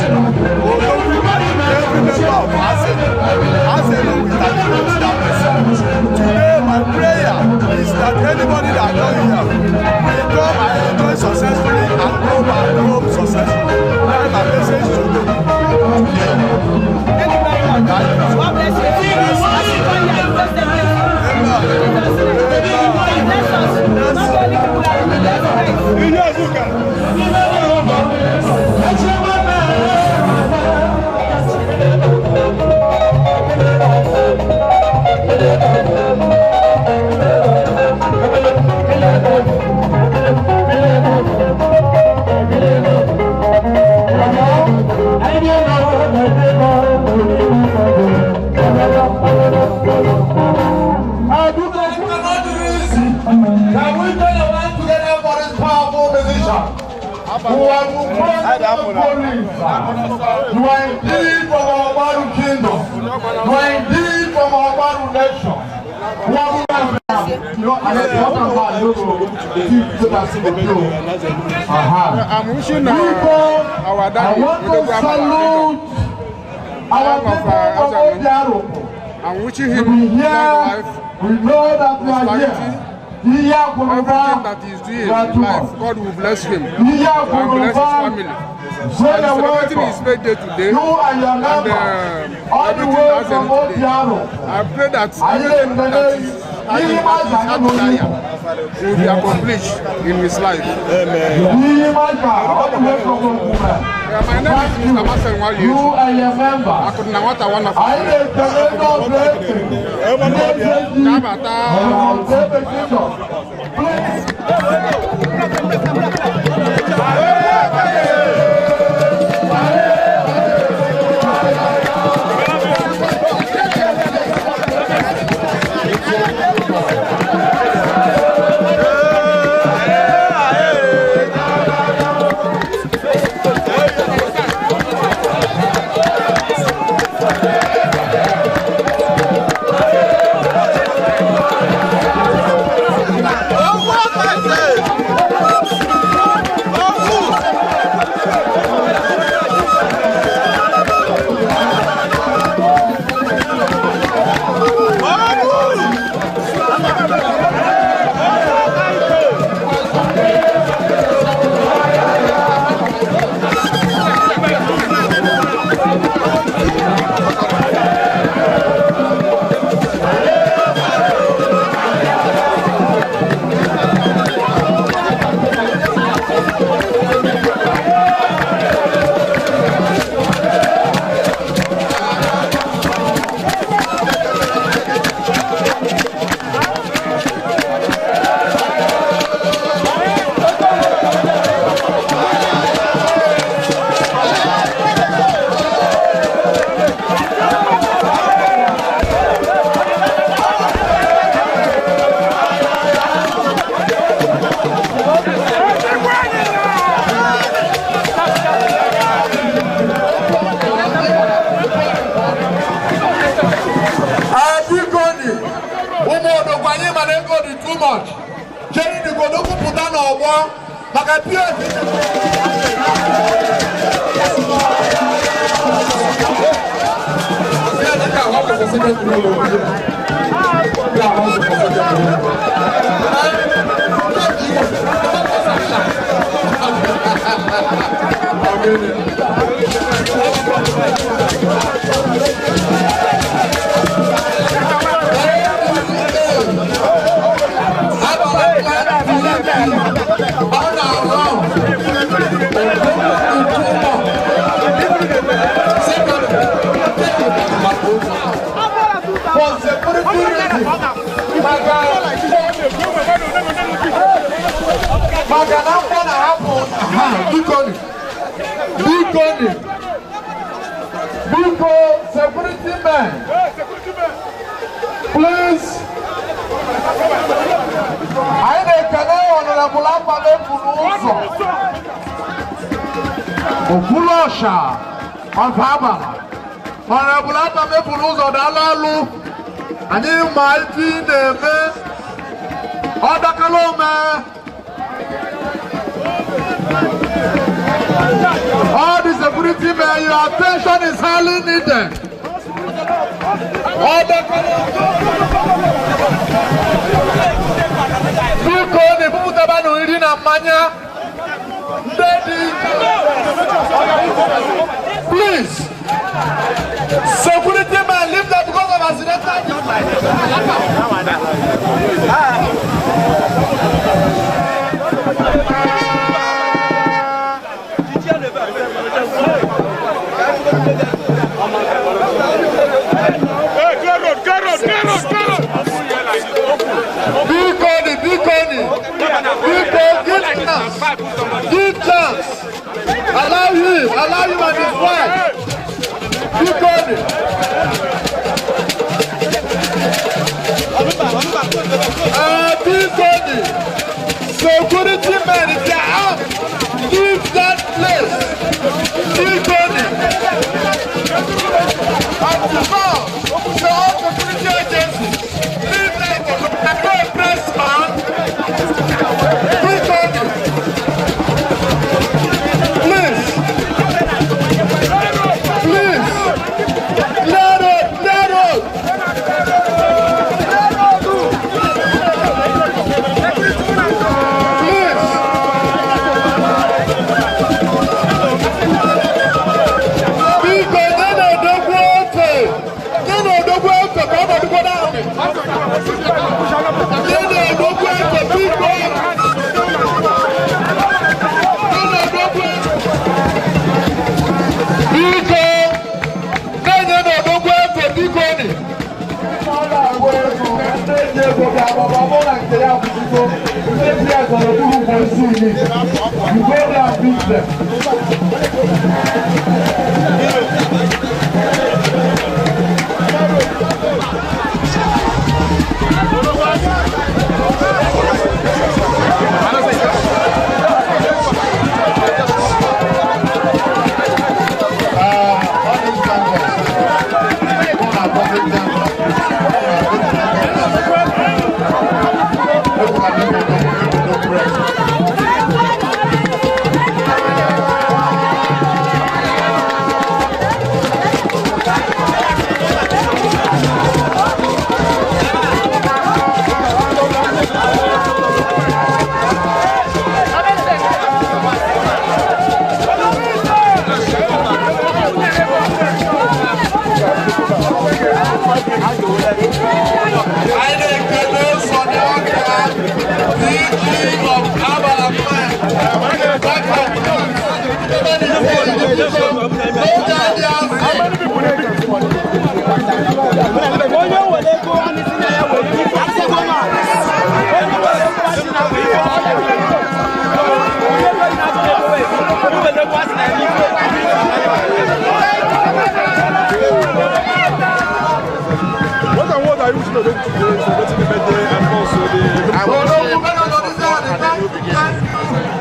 Odogu and every member of Azenu will terminate that person. Today, my prayer is that anybody that come here will come and enjoy successfully and go back home successfully. That's my message to them. Thank you very much. God bless you. Who are indeed from our Baru kingdom, who are indeed from our Baru nation. I'm wishing our daddy to salute our people from Obiaro. I'm wishing him long life. We know that we are here. Everything that he's doing in life, God will bless him and bless his family. I'm celebrating his birthday today, and everything has today. I pray that everything that is will be accomplished in his life. Amen. My name is Mr. Marcel Wali. I could not want security men, please. I make an honorable Apale Punuso. Okulosha of Habala. Honorable Apale Punuso Dalalu. And you might be the man. Odakalome. All the security men, your attention is highly needed. All the please, security men, leave that because of accidental. Give chance. Allow him and his wife. Be good. Security men, if they are out, leave that place. Be good. And now, the all security agencies, leave that press man. Be good.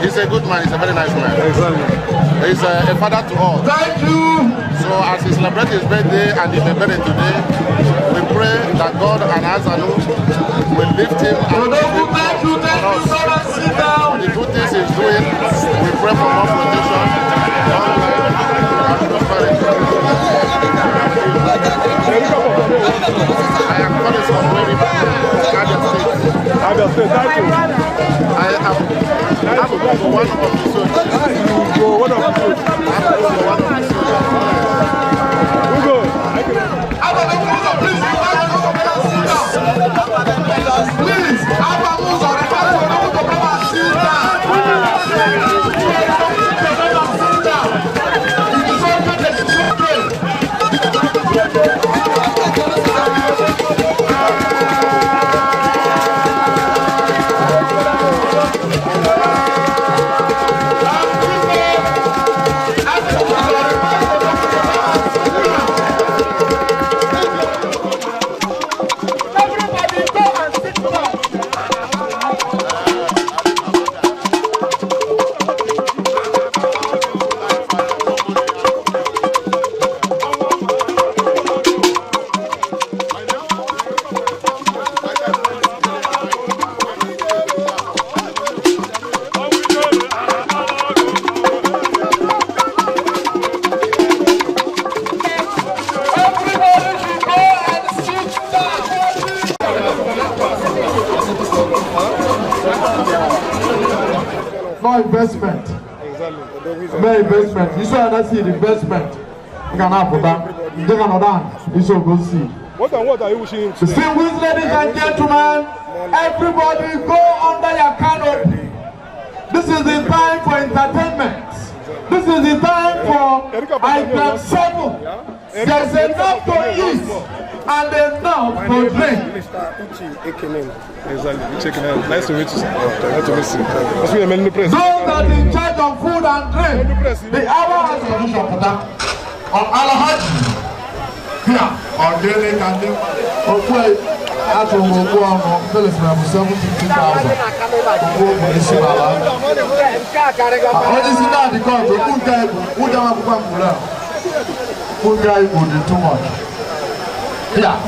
He's a good man, he's a very nice man. Exactly. He's a father to all. Thank you. So as he celebrates his birthday and he's birthday today, we pray that God and Azenu will lift him and give him for the good things he's doing. We pray for more protection, long life, and prosperity. I am calling from Abia State. Thank you. I have to go for one of the soldiers. One of the soldiers. Who go? Please, investment. Exactly. Mere investment. You saw that seed investment. You can have that. You can have that. You should go see. What are you wishing him to do? Distinguished ladies and gentlemen, everybody go under your canopy. This is the time for entertainment. This is the time for item 7. There's enough to eat and enough to drink. Exactly. Nice to meet you, sir. Nice to meet you. Those that are in charge of food and drink, the hour has solution for that. On Alahaji, here, organic and okay, that's what we'll go on. Phyllis, we have 750,000. We'll go for the Shibala. What is it now? Because we couldn't get would do too much. Yeah,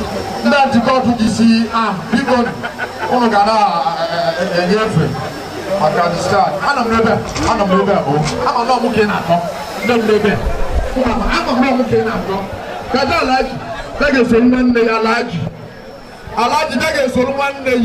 that's because you see, people who are a girlfriend. I can start. I'm not looking at them. I'm not looking at them. Because I like, take a someone they are like. I like to take a someone they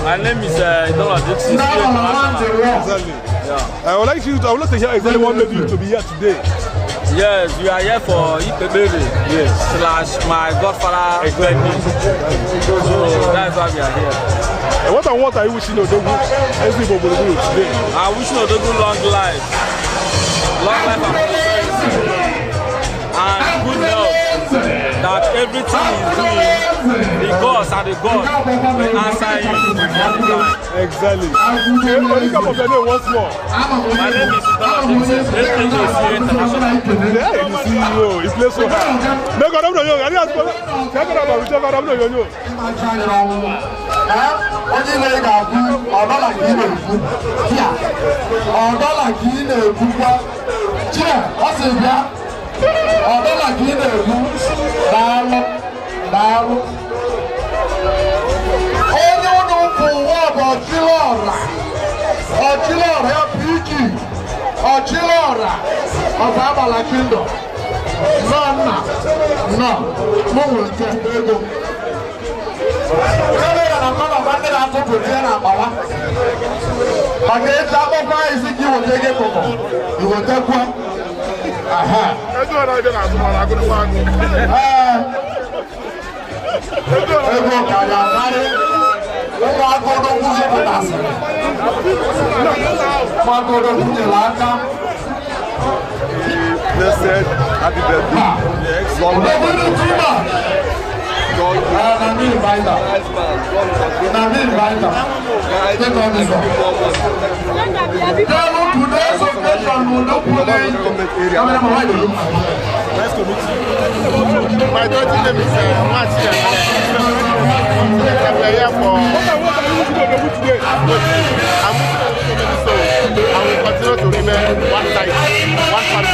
My name is Exactly. I would like to hear exactly what made you to be here today. Yes, we are here for Ipebere. Yes. / my godfather. Exactly. So that's why we are here. And what are you wishing Odogu today? I wish Odogu long life and prosperity, and good health. That everything he's doing, the gods and the God will answer him anytime. Exactly. Okay, can you come up your name once more? My name is International. Yeah, the CEO. He plays so hard. Make God know you. I didn't Blessed, happy birthday. Long life. Nice to meet you. My daughter's name is Matia. We are here for. What are you wishing Odogu today? I'm wishing so I will continue to remain one side, one family.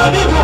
Thank you.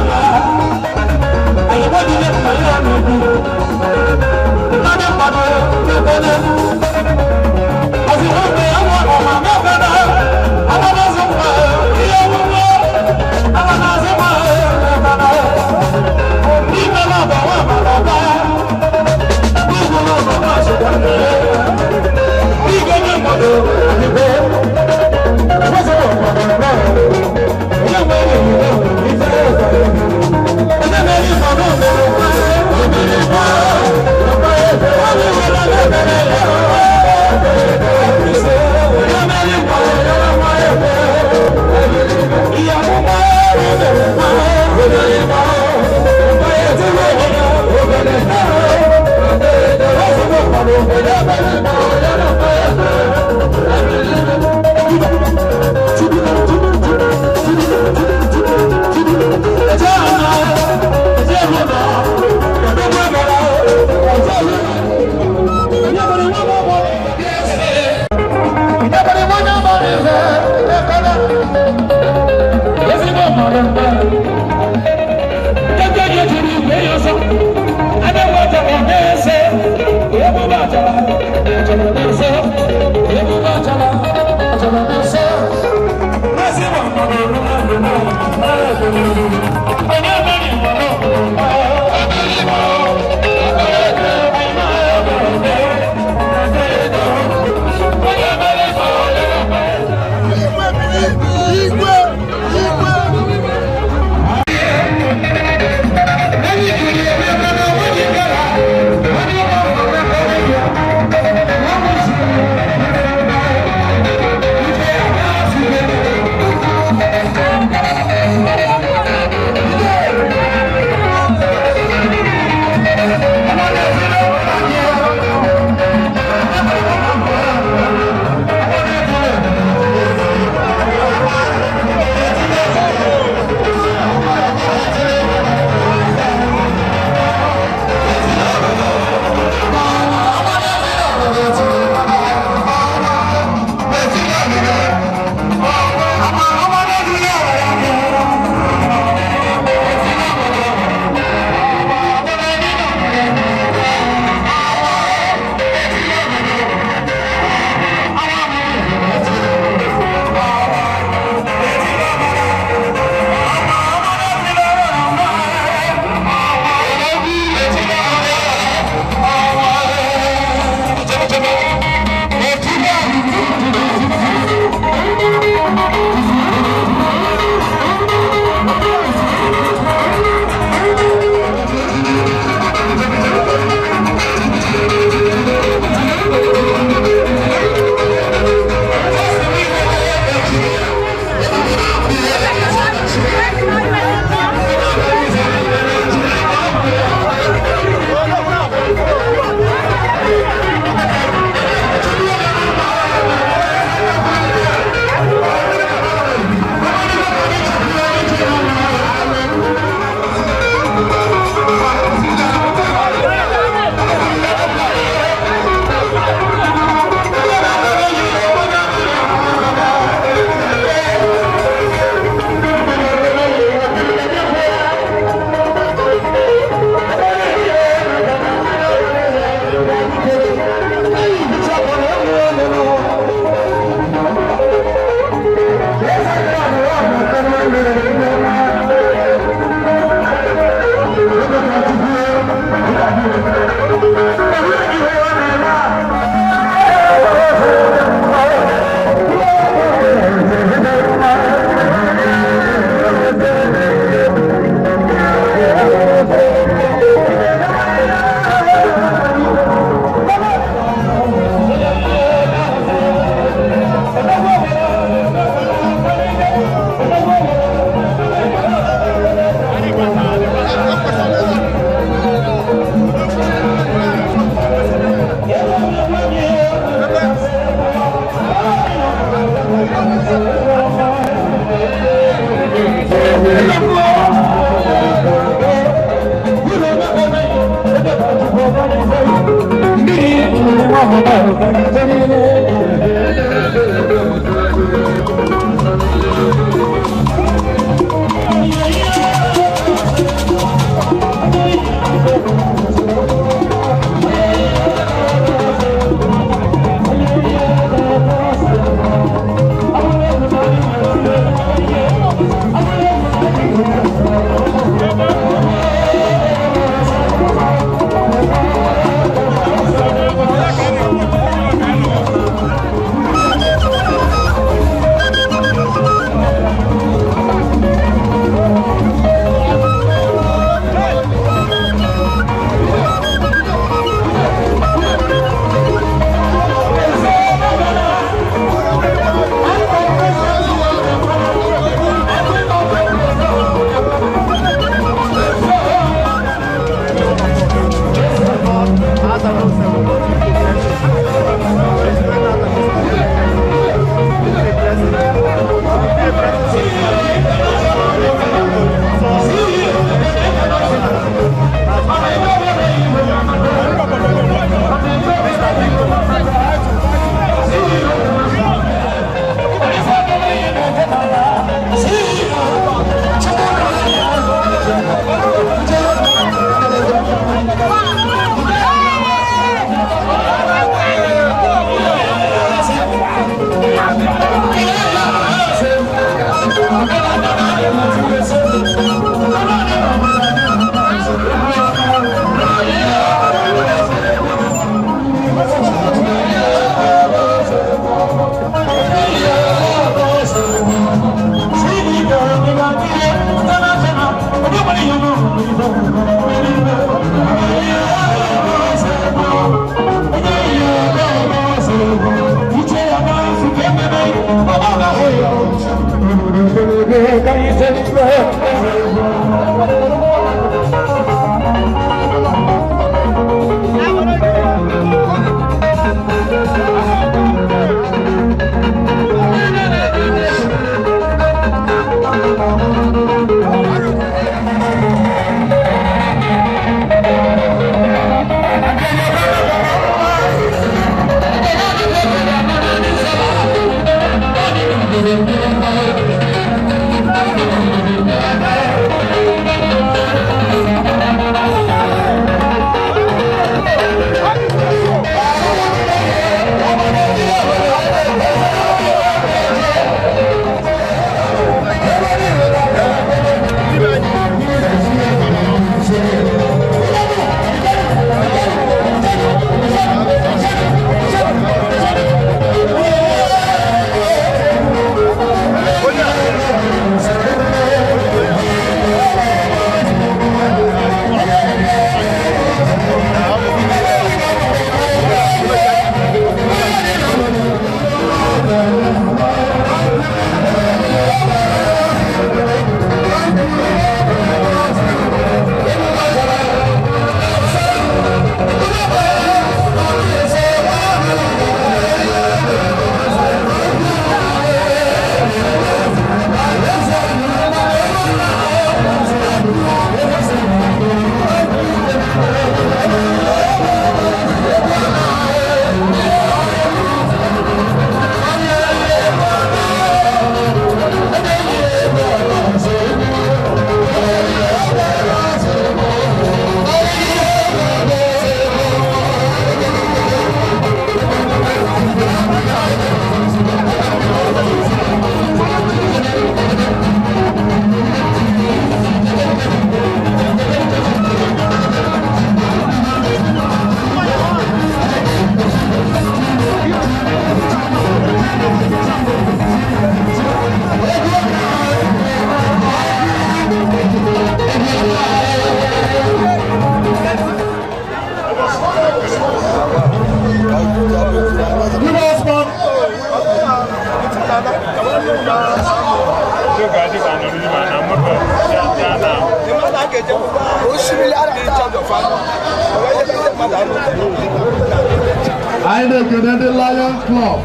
I know the Lion Club.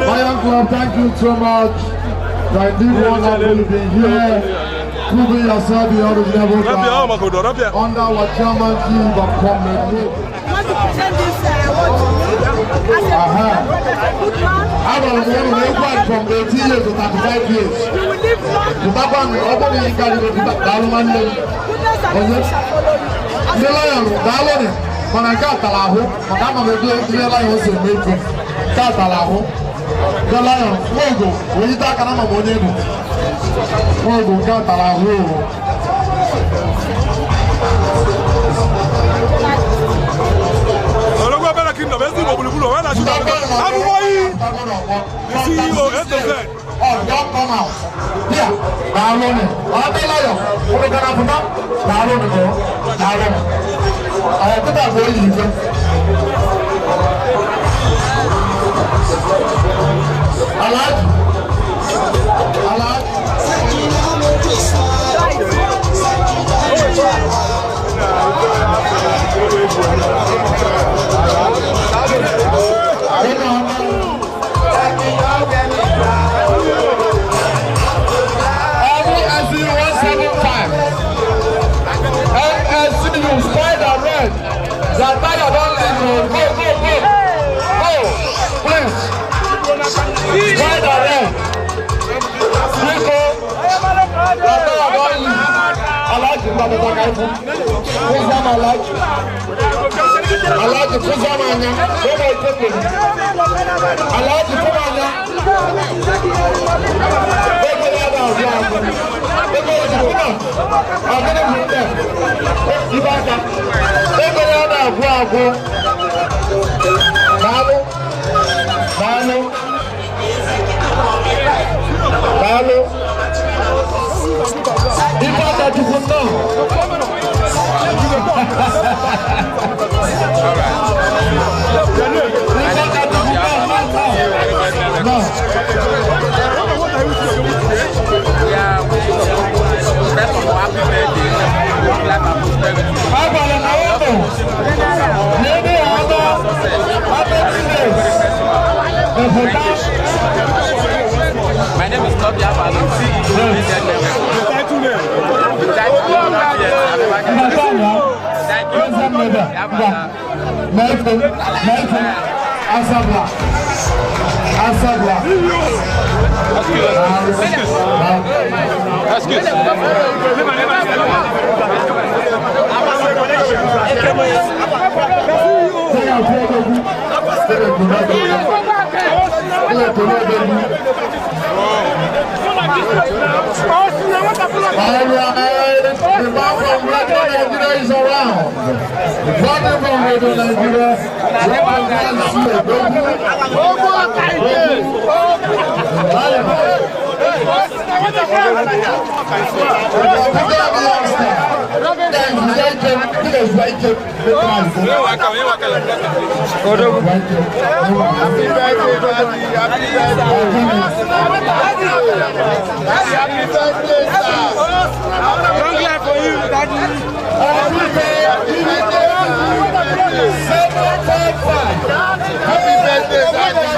Lion Club, thank you so much. You did wonderful being here, proving yourself the original under our chairmanship of Comrade. I don't know anyone from 18 years to 35 years. The Papa and open the Incredible Dalman. The Lion, Dalman, when I got the Lahu, Madame of the Lion was a maker. Catalao, The lion, Mogo, when you talk about Mogo, Mogo, got a Kingdom, let's do what we do. When I should have done, I'm going. The CEO, S to Z. Oh, don't come out. Yeah, Darwin. I'll tell you. What are you going to do? Darwin. I'll put that boy in. My name is Toby Abalo. The man from Radio Nigeria is around. The father from Radio Nigeria, Long life for you, Daddy. Happy birthday, Daddy.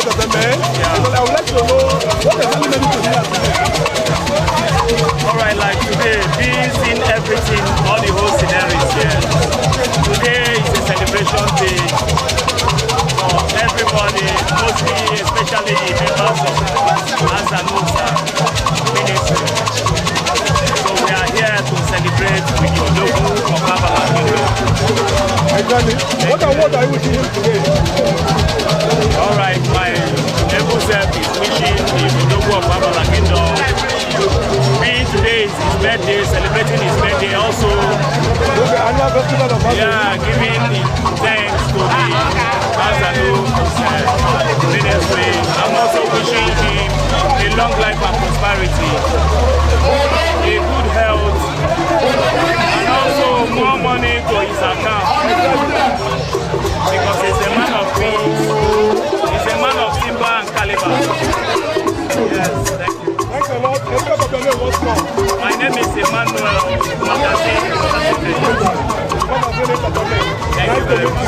entertainment. Yeah. So I would like to know what exactly made you to do that. All right, like today, being seen everything, all the whole scenarios here. Today is a celebration day for everybody, mostly, especially the members of Azenu ministry. So we are here to celebrate with the local of Exactly. What are you wishing him today? All right, my able self is wishing the local of Babala Kingdom. Being today is his birthday, celebrating his birthday also. Yeah, giving thanks to the Azenu ministry. I'm also wishing him a long life and prosperity, a good health, and also more money to his account. Because he's a man of peace, he's a man of timber and caliber. Yes, thank you. Thanks a lot. My name is Emmanuel. Thank you very much.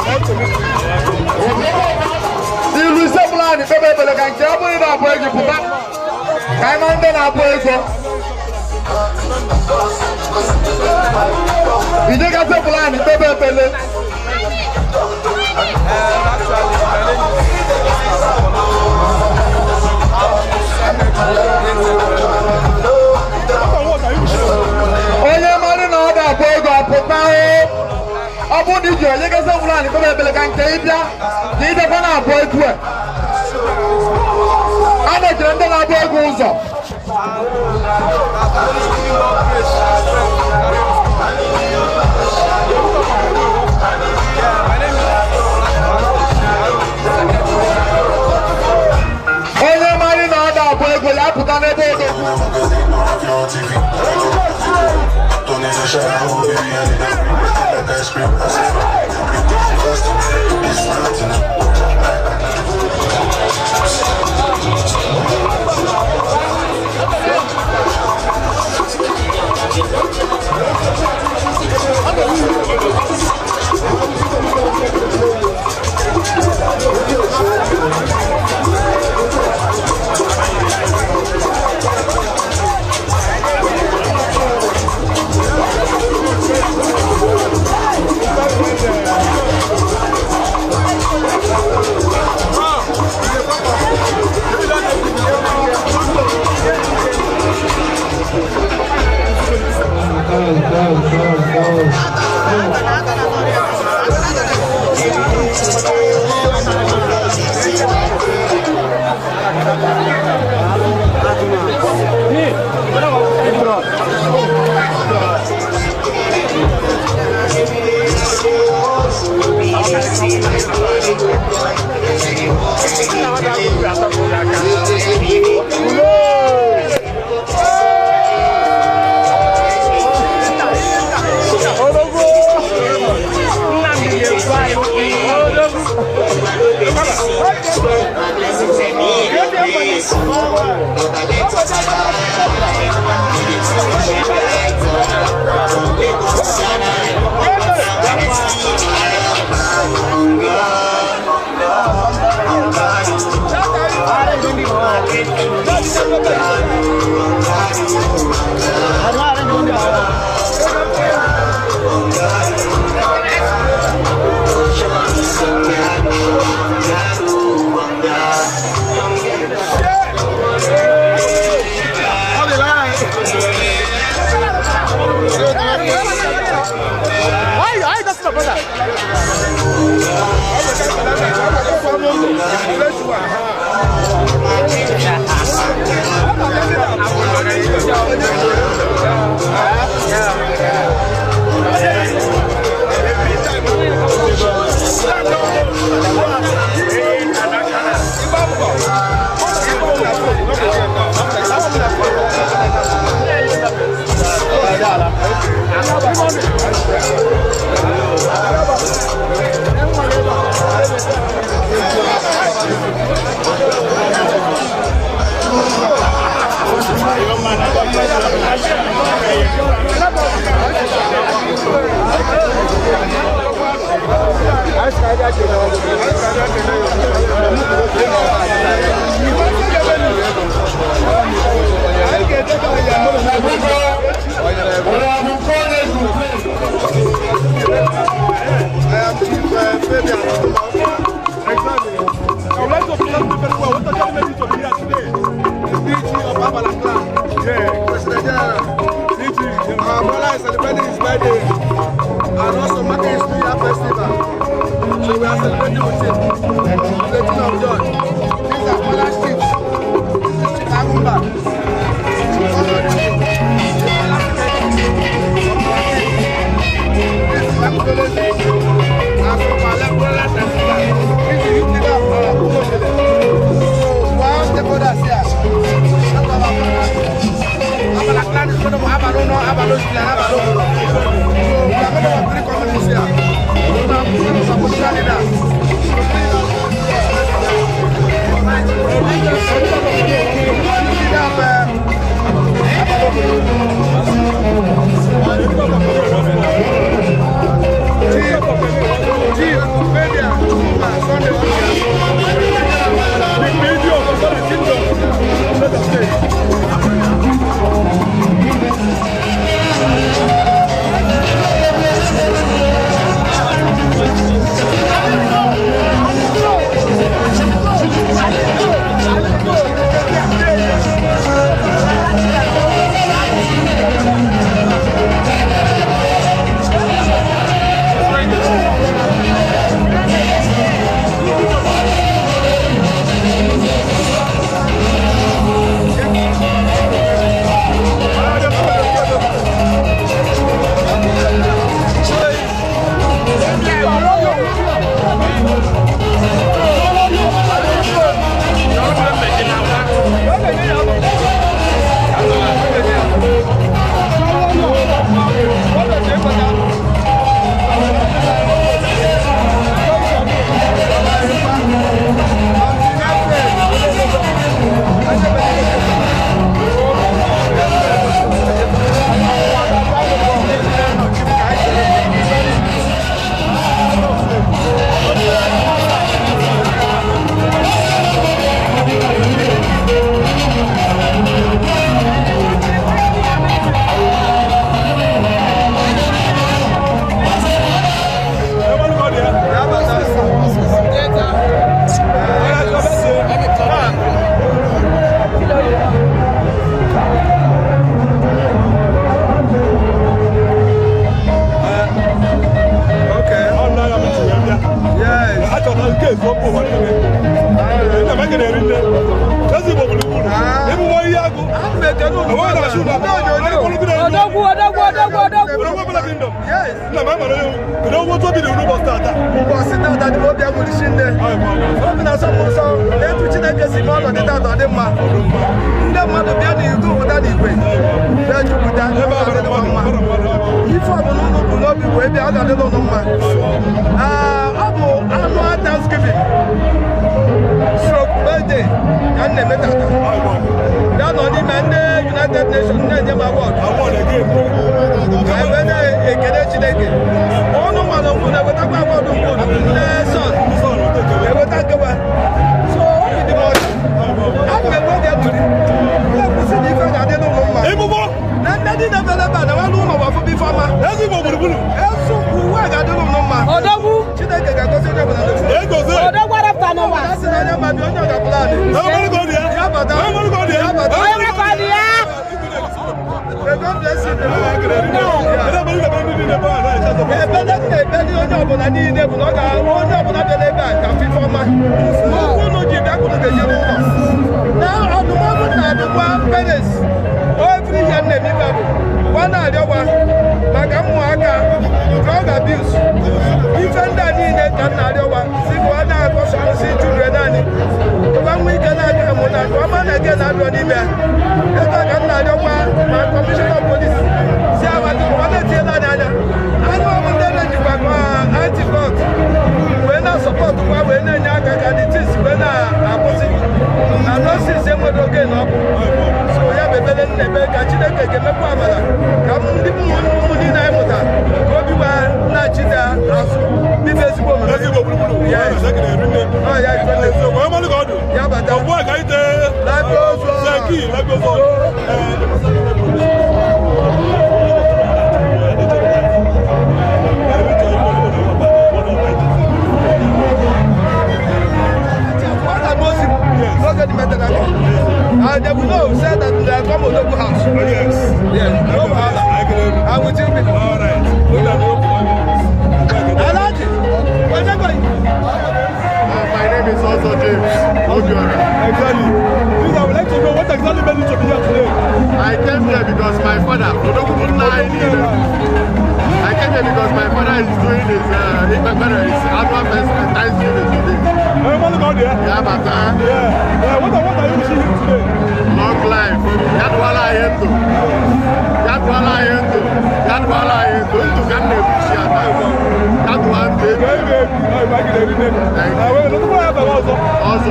Ọzọ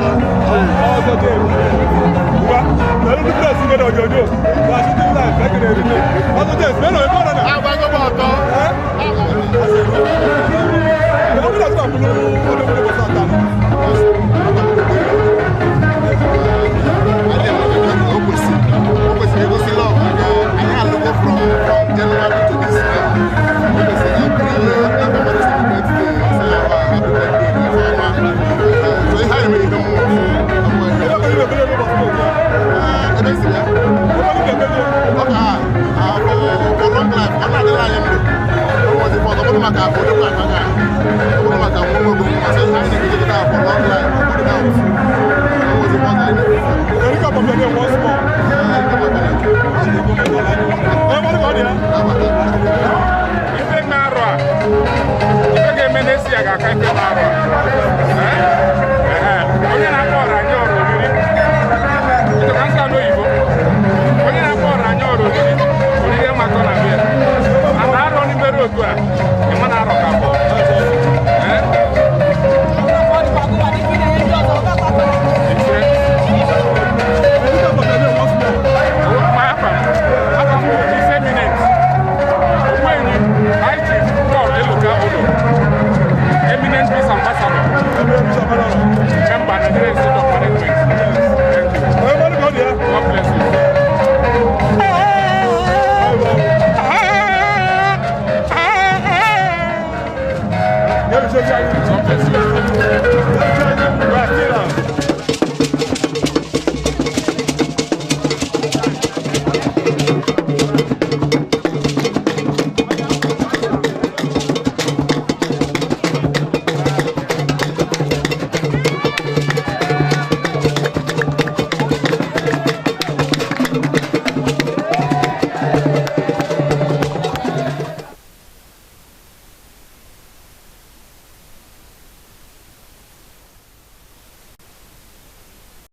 I